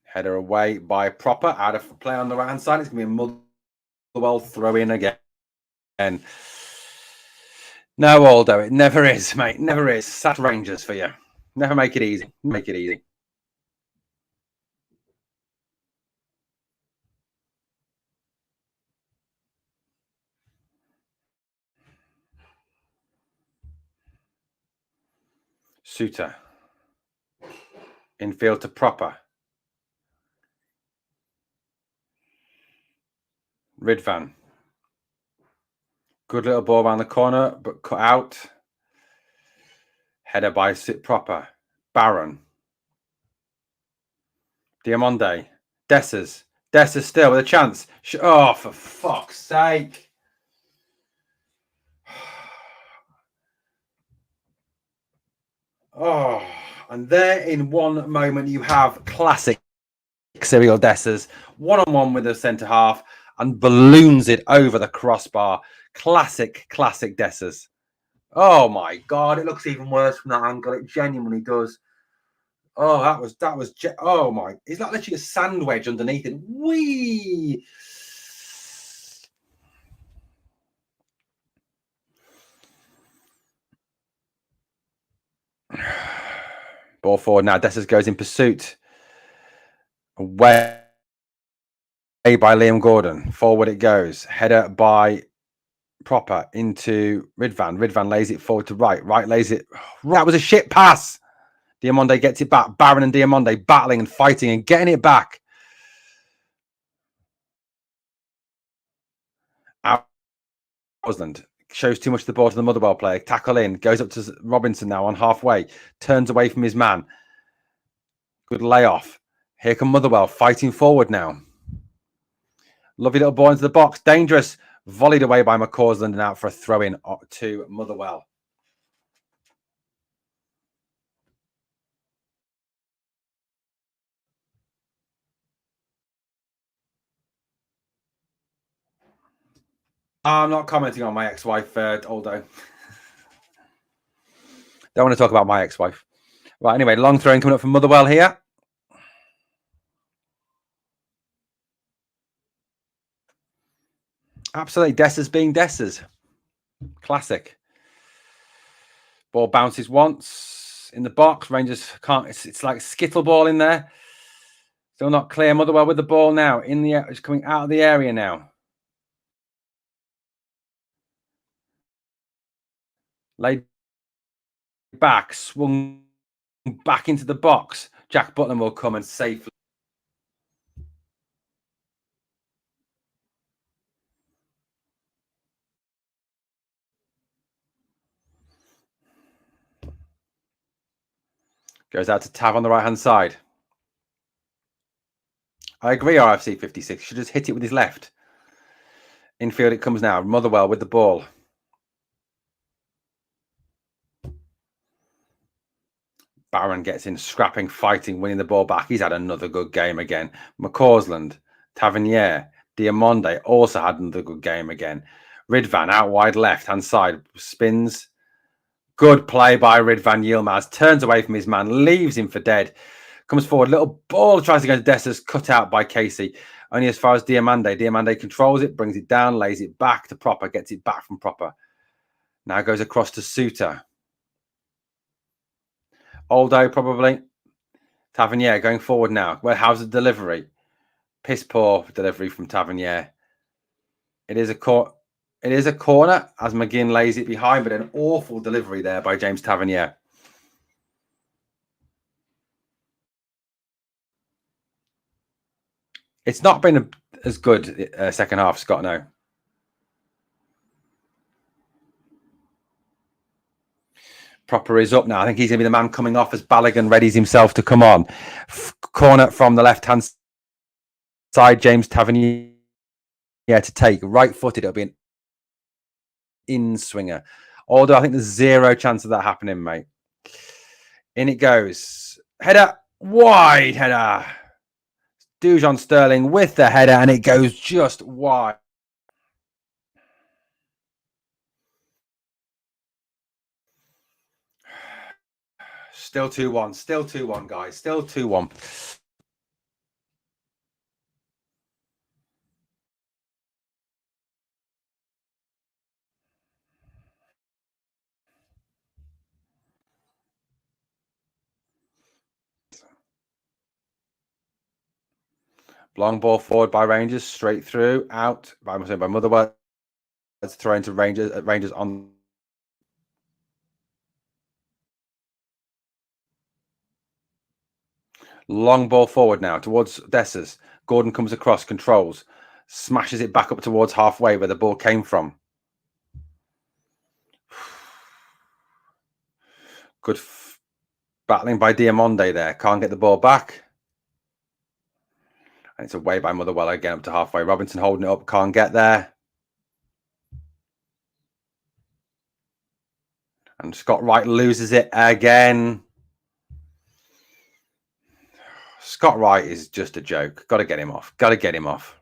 Header away by Proper. Out of play on the right-hand side. It's going to be a Motherwell throw-in again. No, Aldo, it never is, mate. Never is. Sat Rangers for you. Never make it easy. Make it easy. Suter. Infield to Proper. Ridvan. Good little ball around the corner, but cut out. Header by Proper. Barron. Diamonde. Dessers. Dessers still with a chance. Oh, for fuck's sake. Oh, and there in one moment you have classic Cyril Dessers, one-on-one with the centre half and balloons it over the crossbar. Classic Dessers. Oh my God, it looks even worse from that angle. It genuinely does. Oh, oh my, is that literally a sand wedge underneath it? Whee! Ball forward now. Dessers goes in pursuit. Away by Liam Gordon. Forward it goes. Header by Proper into Ridvan. Ridvan lays it forward to right. Right lays it. That was a shit pass. Diamonde gets it back. Barron and Diamonde battling and fighting and getting it back. Ausland shows too much of the ball to the Motherwell player. Tackle in. Goes up to Robinson now on halfway. Turns away from his man. Good layoff. Here come Motherwell fighting forward now. Lovely little ball into the box. Dangerous. Volleyed away by McCausland and out for a throw-in to Motherwell. I'm not commenting on my ex-wife, Aldo. Don't want to talk about my ex-wife. Right, anyway, long throwing coming up from Motherwell here. Absolutely, Dessers being Dessers. Classic. Ball bounces once in the box. Rangers can't. It's like skittle ball in there. Still not clear. Motherwell with the ball now in the. It's coming out of the area now. Laid back, swung back into the box. Jack Butland will come and safely. Goes out to Tav on the right-hand side. I agree, RFC 56. Should just hit it with his left. Infield it comes now. Motherwell with the ball. Barron gets in, scrapping, fighting, winning the ball back. He's had another good game again. McCausland, Tavernier, Diamonde also had another good game again. Ridvan out wide left-hand side. Spins. Good play by Ridvan Yilmaz. Turns away from his man. Leaves him for dead. Comes forward. Little ball tries to go to Dessers. Cut out by Casey. Only as far as Diamande. Diamande controls it. Brings it down. Lays it back to Proper. Gets it back from Proper. Now goes across to Suter. Aldo probably. Tavernier going forward now. Well, how's the delivery? Piss poor delivery from Tavernier. It is a corner as McGinn lays it behind, but an awful delivery there by James Tavernier. It's not been as good second half, Scott. No. Proper is up now. I think he's going to be the man coming off as Balogun readies himself to come on. Corner from the left-hand side, James Tavernier to take. Right-footed, it'll be an in-swinger. Although I think there's zero chance of that happening, mate. In it goes. Header. Wide header. Dujon Sterling with the header, and it goes just wide. Still 2-1. Still 2-1, guys. Still 2-1. Long ball forward by Rangers, straight through, out by Motherwell. It's thrown to Rangers on. Long ball forward now towards Dessers. Gordon comes across, controls, smashes it back up towards halfway where the ball came from. Good battling by Diamonde there. Can't get the ball back. And it's away by Motherwell again up to halfway. Robinson holding it up, can't get there. And Scott Wright loses it again. Scott Wright is just a joke. Got to get him off. Got to get him off.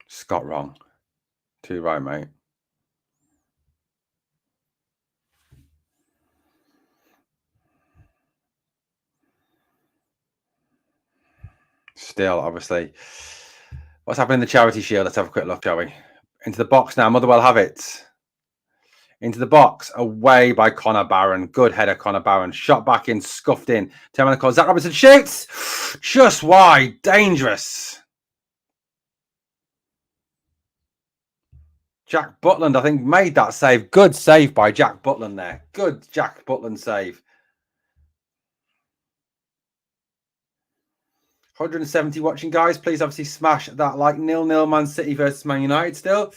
Scott wrong. Too right, mate. Still, obviously. What's happening in the Charity Shield? Let's have a quick look, shall we? Into the box now. Motherwell have it. Into the box. Away by Connor Barron. Good header, Connor Barron. Shot back in, scuffed in. 10 minutes call. Zach Robinson shoots. Just wide. Dangerous. Jack Butland, I think, made that save. Good save by Jack Butland there. Good Jack Butland save. 170 watching, guys. Please obviously smash that like. 0-0 Man City versus Man United still.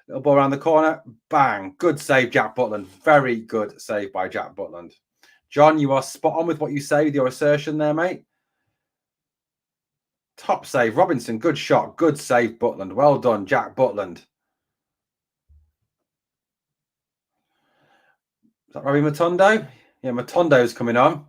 Little ball around the corner. Bang. Good save, Jack Butland. Very good save by Jack Butland. John, you are spot on with what you say with your assertion there, mate. Top save. Robinson, good shot. Good save, Butland. Well done, Jack Butland. Is that Robbie Matondo? Yeah, Matondo's coming on.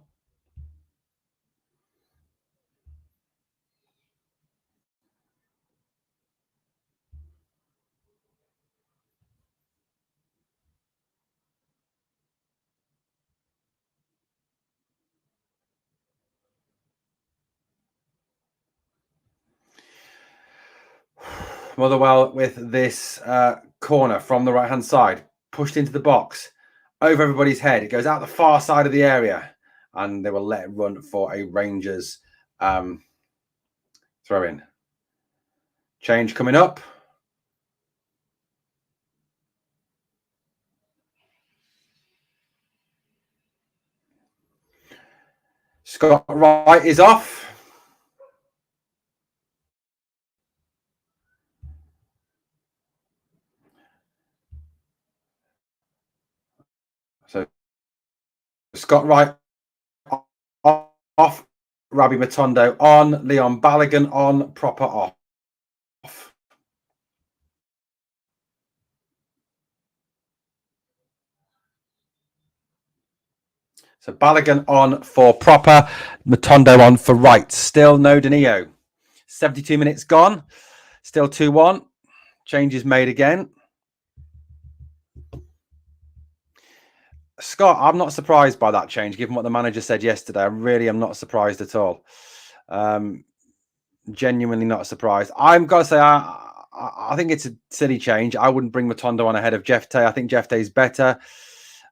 Motherwell with this corner from the right-hand side. Pushed into the box. Over everybody's head. It goes out the far side of the area. And they will let it run for a Rangers throw-in. Change coming up. Scott Wright is off. So Scott Wright off. Robbie Matondo on. Leon Balogun on. Proper off. So Balogun on for Proper. Matondo on for Wright. Still no Danilo. 72 minutes gone. Still 2-1. Changes made again. Scott, I'm not surprised by that change, given what the manager said yesterday. I really am not surprised at all. Genuinely not surprised. I'm got to say, I think it's a silly change. I wouldn't bring Matondo on ahead of Jefte. I think Jefte is better.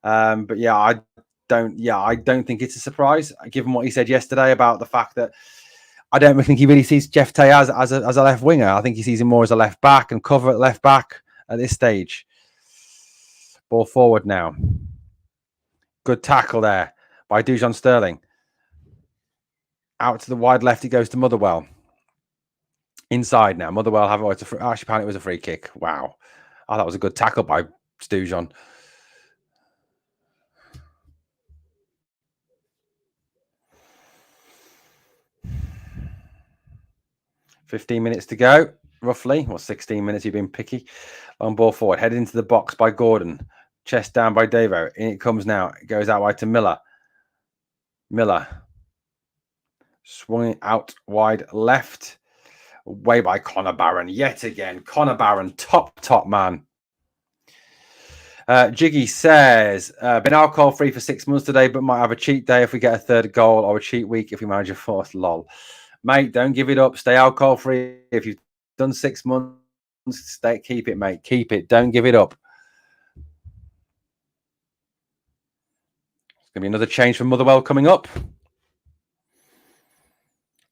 But yeah, I don't think it's a surprise, given what he said yesterday about the fact that I don't think he really sees Jefte as a left winger. I think he sees him more as a left back and cover at left back at this stage. Ball forward now. Good tackle there by Dujon Sterling. Out to the wide left, he goes to Motherwell. Inside now. Motherwell have actually apparently it was a free kick. Wow. Oh, that was a good tackle by Dujon. $15 minutes to go, roughly. Or 16 minutes, you've been picky. Long ball forward. Headed into the box by Gordon. Chest down by Davo. In it comes now. It goes out wide to Miller. Miller. Swung it out wide left. Way by Connor Barron. Yet again. Connor Barron, top man. Jiggy says, been alcohol free for 6 months today, but might have a cheat day if we get a third goal or a cheat week if we manage a fourth. Lol. Mate, don't give it up. Stay alcohol free. If you've done 6 months, keep it, mate. Keep it. Don't give it up. It's going to be another change from Motherwell coming up.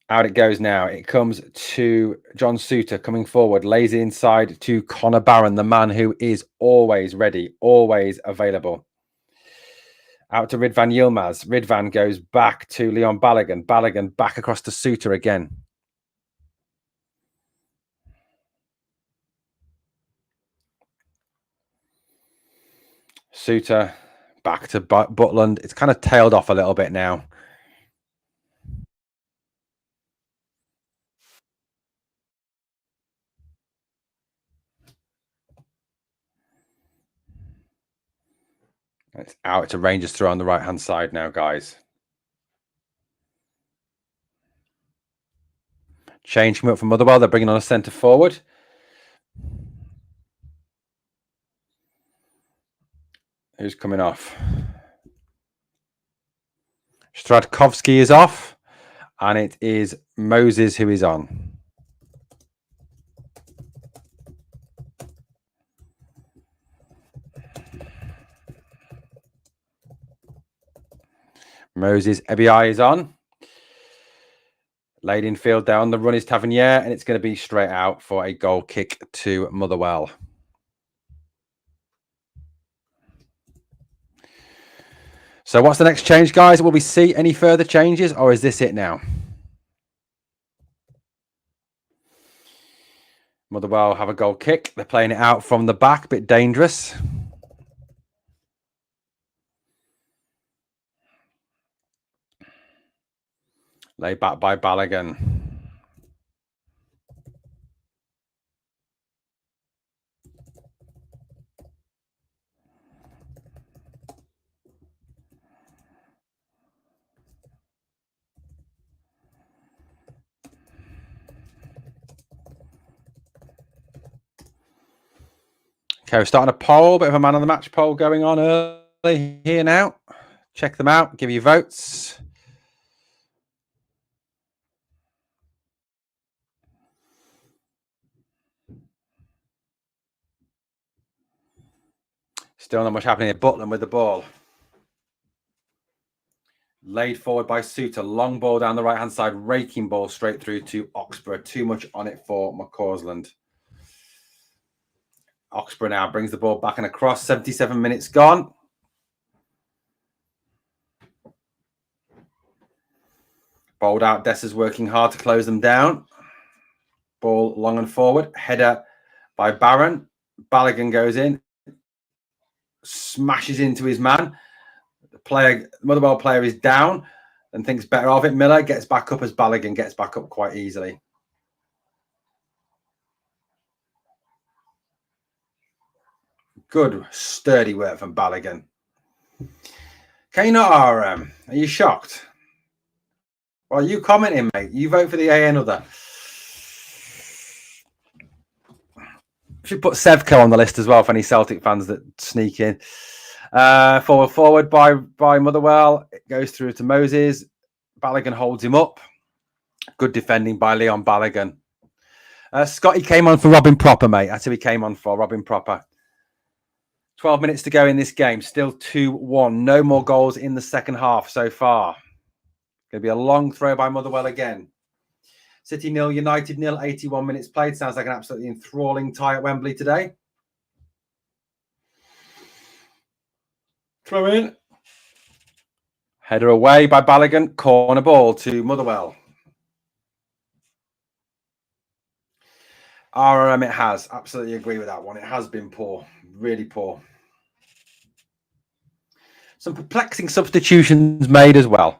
Out it goes now. It comes to John Suter coming forward. Lays it inside to Connor Barron, the man who is always ready, always available. Out to Ridvan Yilmaz. Ridvan goes back to Leon Balogun. Balogun back across to Suter again. Suter back to Butland. It's kind of tailed off a little bit now. It's out to Rangers throw on the right-hand side now, guys. Change coming up from Motherwell. They're bringing on a centre forward. Who's coming off? Stratkovsky is off, and it is Moses who is on. Moses Ebi is on. Laid in field down. The run is Tavernier, and it's going to be straight out for a goal kick to Motherwell. So what's the next change, guys? Will we see any further changes, or is this it now? Motherwell have a goal kick. They're playing it out from the back, a bit dangerous. Laid back by Balogun. Okay, we're starting a poll, bit of a man on the match poll going on early here now. Check them out, give you votes. Still not much happening at Butland with the ball. Laid forward by Suter. Long ball down the right-hand side. Raking ball straight through to Oxborough. Too much on it for McCausland. Oxborough now brings the ball back and across. 77 minutes gone. Bowled out. Dessa's working hard to close them down. Ball long and forward. Header by Barron. Balogun goes in. Smashes into his man. The Motherwell player is down and thinks better of it. Miller gets back up as Balogun gets back up quite easily. Good, sturdy work from Balogun. Can you not RM? Are you shocked? Well, you commenting, mate. You vote for the A another. Should put Sevco on the list as well for any Celtic fans that sneak in. Forward by Motherwell. It goes through to Moses. Balogun holds him up. Good defending by Leon Balogun. Scotty came on for Robin Proper, mate. That's who he came on for, Robin Proper. 12 minutes to go in this game. Still 2-1. No more goals in the second half so far. Going to be a long throw by Motherwell again. City 0, United 0, 81 minutes played. Sounds like an absolutely enthralling tie at Wembley today. Throw in. Header away by Balogun. Corner ball to Motherwell. RRM it has. Absolutely agree with that one. It has been poor. Really poor. Some perplexing substitutions made as well.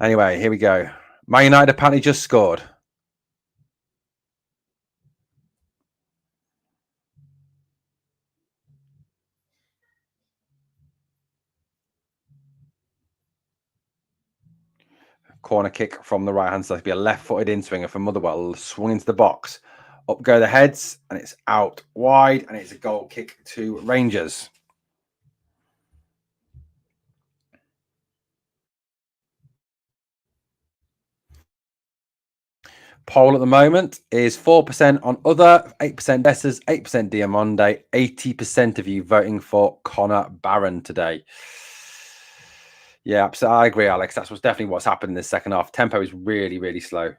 Anyway, here we go. Man United apparently just scored. Corner kick from the right-hand side. It'll be a left-footed in-swinger from Motherwell. Swung into the box. Up go the heads, and it's out wide, and it's a goal kick to Rangers. Poll at the moment is 4% on other, 8% Dessers, 8% Diamonde, 80% of you voting for Connor Barron today. Yeah, I agree, Alex. That's definitely what's happened in the second half. Tempo is really, really slow.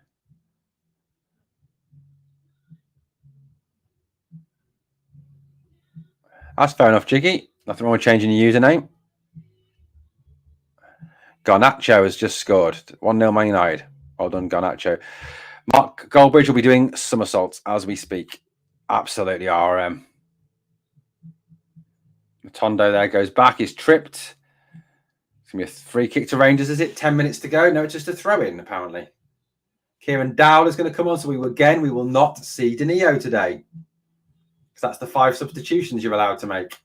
That's fair enough, Jiggy. Nothing wrong with changing your username. Garnacho has just scored. 1-0 Man United. Well done, Garnacho. Mark Goldbridge will be doing somersaults as we speak. Absolutely RM. Matondo there goes back. He's tripped. It's going to be a free kick to Rangers, is it? 10 minutes to go. No, it's just a throw-in, apparently. Kieran Dowell is going to come on. So we will not see Danilo today. Because that's the 5 substitutions you're allowed to make.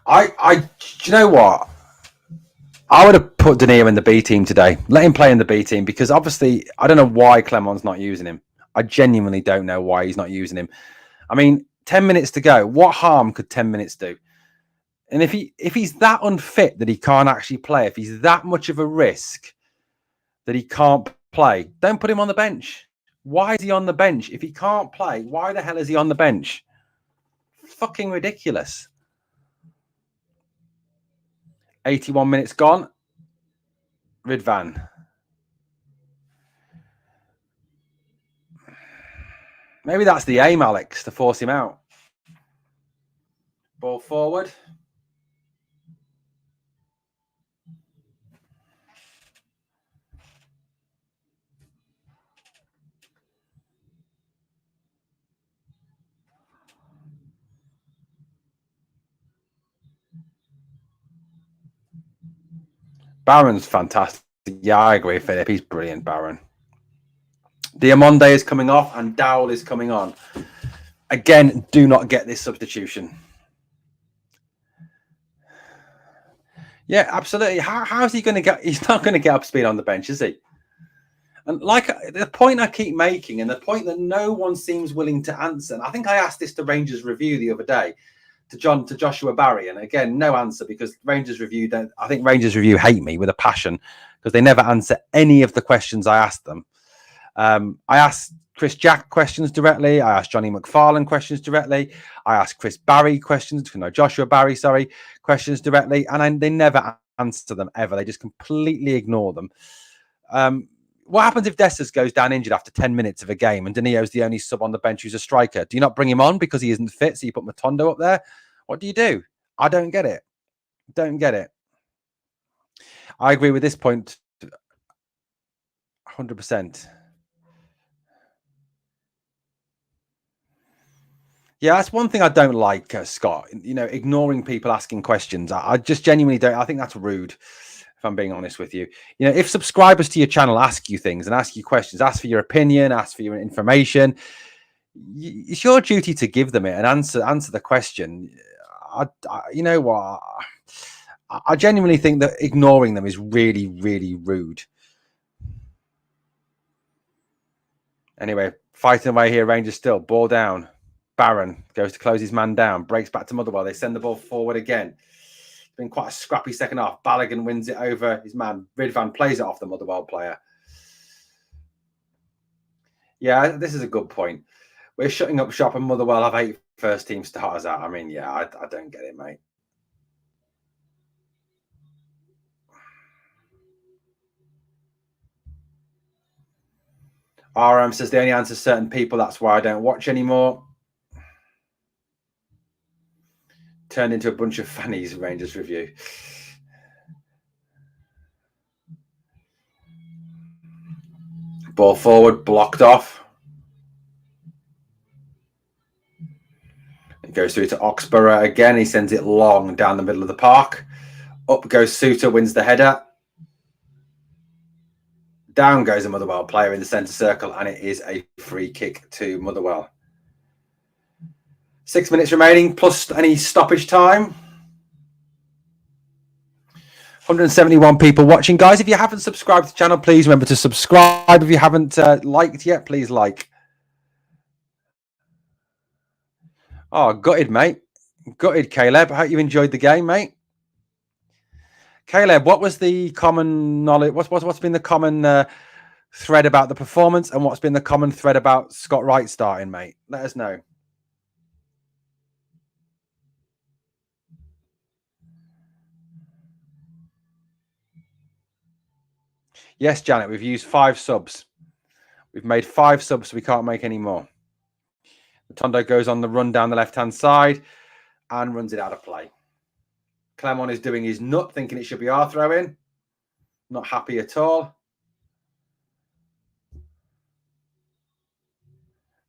Do you know what? I would have put Danilo in the B team today. Let him play in the B team because obviously I don't know why Clement's not using him. I genuinely don't know why he's not using him. I mean, 10 minutes to go. What harm could 10 minutes do? And if he's that unfit that he can't actually play, if he's that much of a risk that he can't play, don't put him on the bench. Why is he on the bench? If he can't play, why the hell is he on the bench? Fucking ridiculous. 81 minutes gone. Ridvan. Maybe that's the aim, Alex, to force him out. Ball forward. Barron's fantastic. Yeah, I agree, Philip. He's brilliant, Barron. Diamonde is coming off and Dowell is coming on. Again, do not get this substitution. Yeah, absolutely. How is he going to get? He's not going to get up speed on the bench, is he? And like the point I keep making, and the point that no one seems willing to answer. And I think I asked this to Rangers Review the other day, to Joshua Barry, and again, no answer because Rangers Review don't. I think Rangers Review hate me with a passion because they never answer any of the questions I ask them. I asked Chris Jack questions directly. I asked Johnny McFarlane questions directly. I asked Chris Barry questions, Joshua Barry, questions directly. And they never answer them ever. They just completely ignore them. What happens if Dessers goes down injured after 10 minutes of a game and Danio's the only sub on the bench who's a striker? Do you not bring him on because he isn't fit? So you put Matondo up there? What do you do? I don't get it. Don't get it. I agree with this point 100%. Yeah, that's one thing I don't like, Scott. Ignoring people asking questions. I just genuinely don't. I think that's rude, if I'm being honest with you. If subscribers to your channel ask you things and ask you questions, ask for your opinion, ask for your information, it's your duty to give them it and answer the question. You know what? I genuinely think that ignoring them is really, really rude. Anyway, fighting away here, Rangers still. Ball down. Barron goes to close his man down, breaks back to Motherwell. They send the ball forward again. It's been quite a scrappy second half. Balogun wins it over his man. Ridvan plays it off the Motherwell player. Yeah, this is a good point. We're shutting up shop and Motherwell have 8 first-team starters out. I mean, yeah, I don't get it, mate. RM says they only answer certain people. That's why I don't watch anymore. Turned into a bunch of fannies, Rangers Review. Ball forward, blocked off. It goes through to Oxborough again. He sends it long down the middle of the park. Up goes Suter, wins the header. Down goes a Motherwell player in the centre circle, and it is a free kick to Motherwell. 6 minutes remaining, plus any stoppage time. 171 people watching. Guys, if you haven't subscribed to the channel, please remember to subscribe. If you haven't liked yet, please like. Oh, gutted, mate. Gutted, Caleb. I hope you enjoyed the game, mate. Caleb, what was the common knowledge? What's been the common thread about the performance, and what's been the common thread about Scott Wright starting, mate? Let us know. Yes, Janet, we've used 5 subs. We've made 5 subs, so we can't make any more. Tondo goes on the run down the left-hand side and runs it out of play. Clemon is doing his nut, thinking it should be our throw-in. Not happy at all.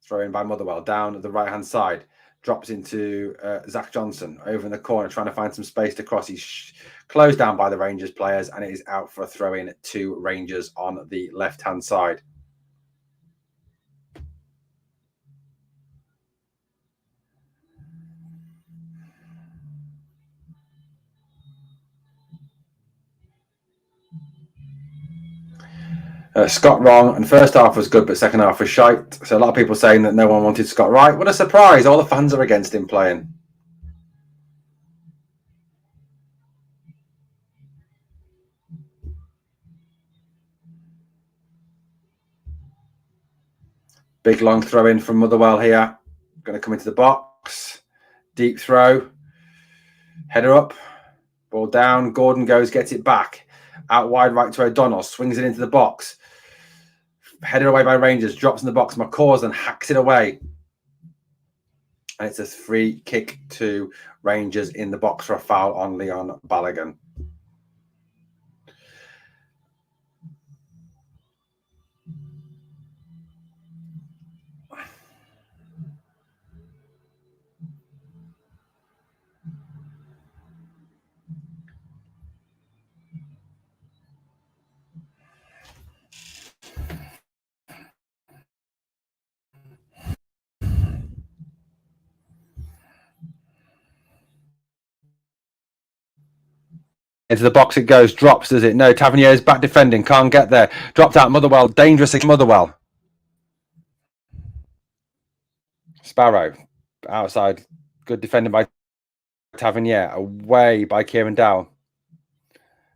Throw in by Motherwell down at the right-hand side. Drops into Zach Johnson over in the corner, trying to find some space to cross. He's closed down by the Rangers players, and it is out for a throw-in to Rangers on the left-hand side. Scott wrong, and first half was good, but second half was shite. So a lot of people saying that no one wanted Scott right. What a surprise! All the fans are against him playing. Big long throw in from Motherwell here. Going to come into the box. Deep throw. Header up. Ball down. Gordon goes, gets it back. Out wide right to O'Donnell. Swings it into the box. Headed away by Rangers. Drops in the box. McCausland hacks it away. And it's a free kick to Rangers in the box for a foul on Leon Balogun. Into the box it goes, drops, does it? No, Tavernier's back defending, can't get there. Dropped out Motherwell, dangerous against Motherwell. Sparrow, outside, good defending by Tavernier, away by Kieran Dow.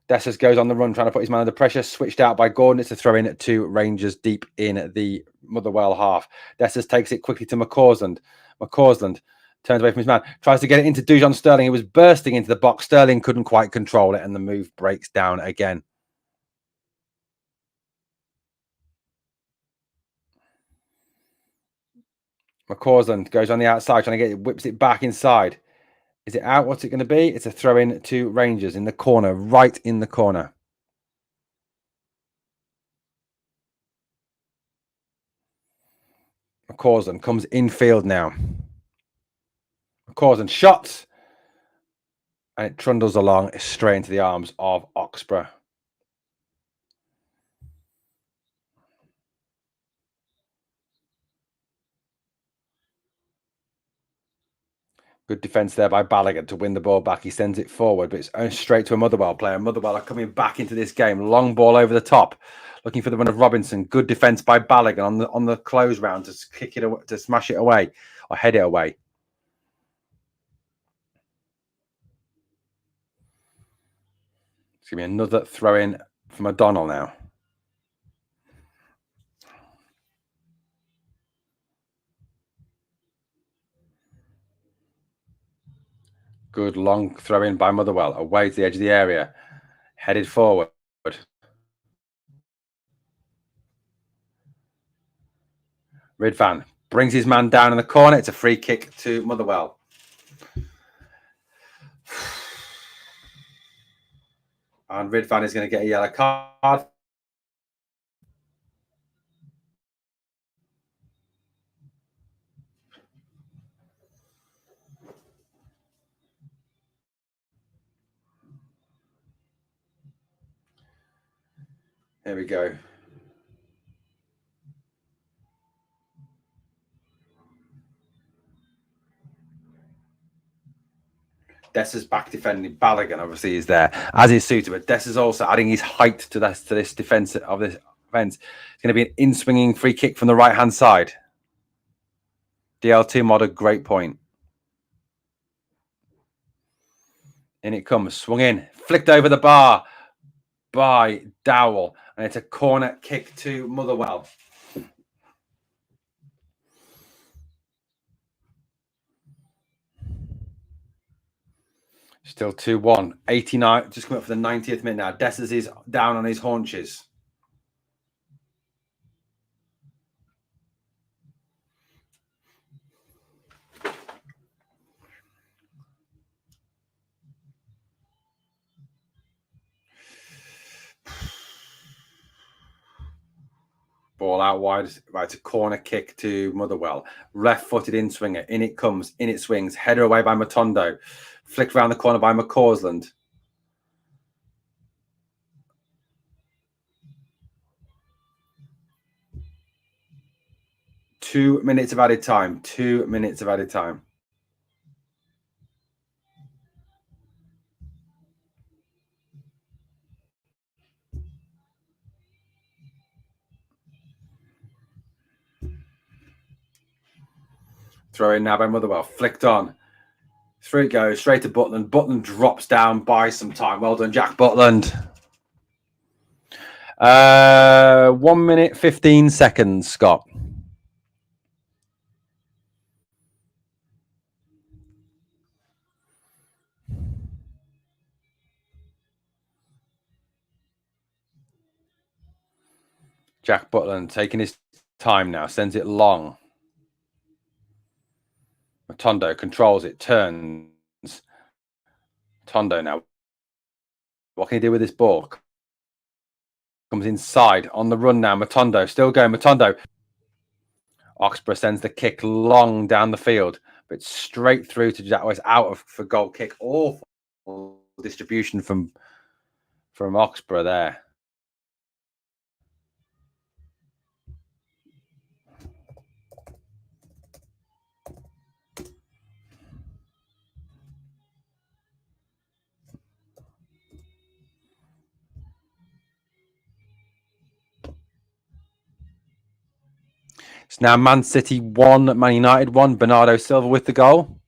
Dessers goes on the run, trying to put his man under pressure, switched out by Gordon. It's a throw in to Rangers deep in the Motherwell half. Dessers takes it quickly to McCausland. McCausland turns away from his man, tries to get it into Dujon Sterling. He was bursting into the box. Sterling couldn't quite control it, and the move breaks down again. McCausland goes on the outside, trying to get it, whips it back inside. Is it out? What's it going to be? It's a throw in to Rangers in the corner, right in the corner. McCausland comes infield now. McCausland shots. And it trundles along straight into the arms of Oxborough. Good defence there by Balogun to win the ball back. He sends it forward, but it's straight to a Motherwell player. Motherwell are coming back into this game. Long ball over the top, looking for the run of Robinson. Good defence by Balogun on the close round to kick it, to smash it away or head it away. It's going to be another throw in from O'Donnell now. Good long throw in by Motherwell, away to the edge of the area, headed forward. Ridvan brings his man down in the corner. It's a free kick to Motherwell. And Ridvan is going to get a yellow card. Here we go. Dessers back defending. Balogun obviously is there, as is Suter, but Dessers also adding his height to this defense of this offense. It's going to be an in-swinging free kick from the right-hand side. DL2 mod, a great point. In it comes, swung in, flicked over the bar by Dowell, and it's a corner kick to Motherwell. Still 2-1. 89, just coming up for the 90th minute now. Dessers is down on his haunches. Ball out wide, right, a corner kick to Motherwell. Left-footed in-swinger. In it comes, in it swings. Header away by Matondo. Flicked around the corner by McCausland. Two minutes of added time. 2 minutes of added time. Throw in now by Motherwell. Flicked on. Through it goes. Straight to Butland. Butland drops down by some time. Well done, Jack Butland. 1 minute, 15 seconds, Scott. Jack Butland taking his time now. Sends it long. Matondo controls it. Turns. Tondo now. What can he do with this ball? Comes inside on the run now. Matondo still going. Matondo. Oxborough sends the kick long down the field, but straight through to Jack West out of for goal kick. Awful distribution from Oxborough there. It's now Man City 1, Man United 1. Bernardo Silva with the goal.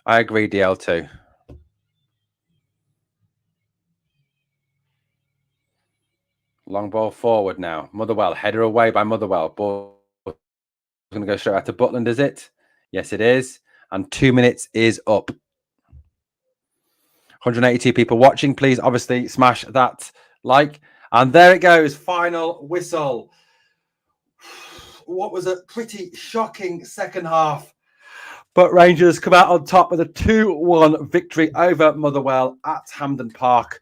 I agree, DL2. Long ball forward now. Motherwell, header away by Motherwell. Ball going to go straight out to Butland, is it? Yes, it is. And 2 minutes is up. 182 people watching. Please, obviously, smash that like. And there it goes. Final whistle. What was a pretty shocking second half. But Rangers come out on top with a 2-1 victory over Motherwell at Hampden Park.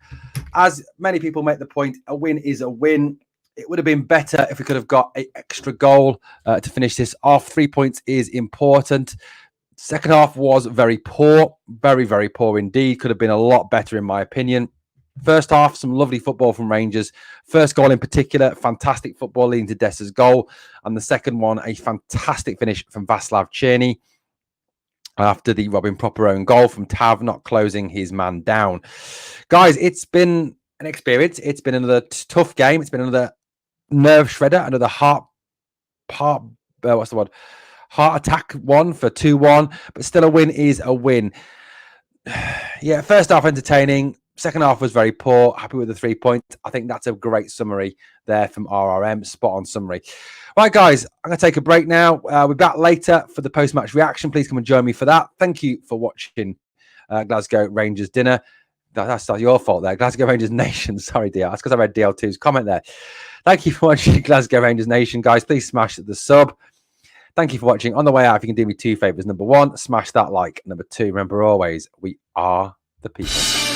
As many people make the point, a win is a win. It would have been better if we could have got an extra goal to finish this off. 3 points is important. Second half was very poor. Very, very poor indeed. Could have been a lot better in my opinion. First half, some lovely football from Rangers. First goal in particular, fantastic football leading to Dessa's goal. And the second one, a fantastic finish from Václav Cerny after the Robin Proper own goal from Tav not closing his man down. Guys, it's been an experience. It's been another tough game. It's been another nerve shredder, another heart attack one for 2-1. But still, a win is a win. Yeah, first half entertaining. Second half was very poor. Happy with the 3 points. I think that's a great summary there from RRM. Spot on summary. Right, guys, I'm going to take a break now. We'll be back later for the post-match reaction. Please come and join me for that. Thank you for watching Glasgow Rangers Dinner. That's not your fault there. Glasgow Rangers Nation. Sorry, DL. That's because I read DL2's comment there. Thank you for watching Glasgow Rangers Nation, guys. Please smash the sub. Thank you for watching. On the way out, if you can do me 2 favors. Number 1, smash that like. Number 2, remember always, we are the people.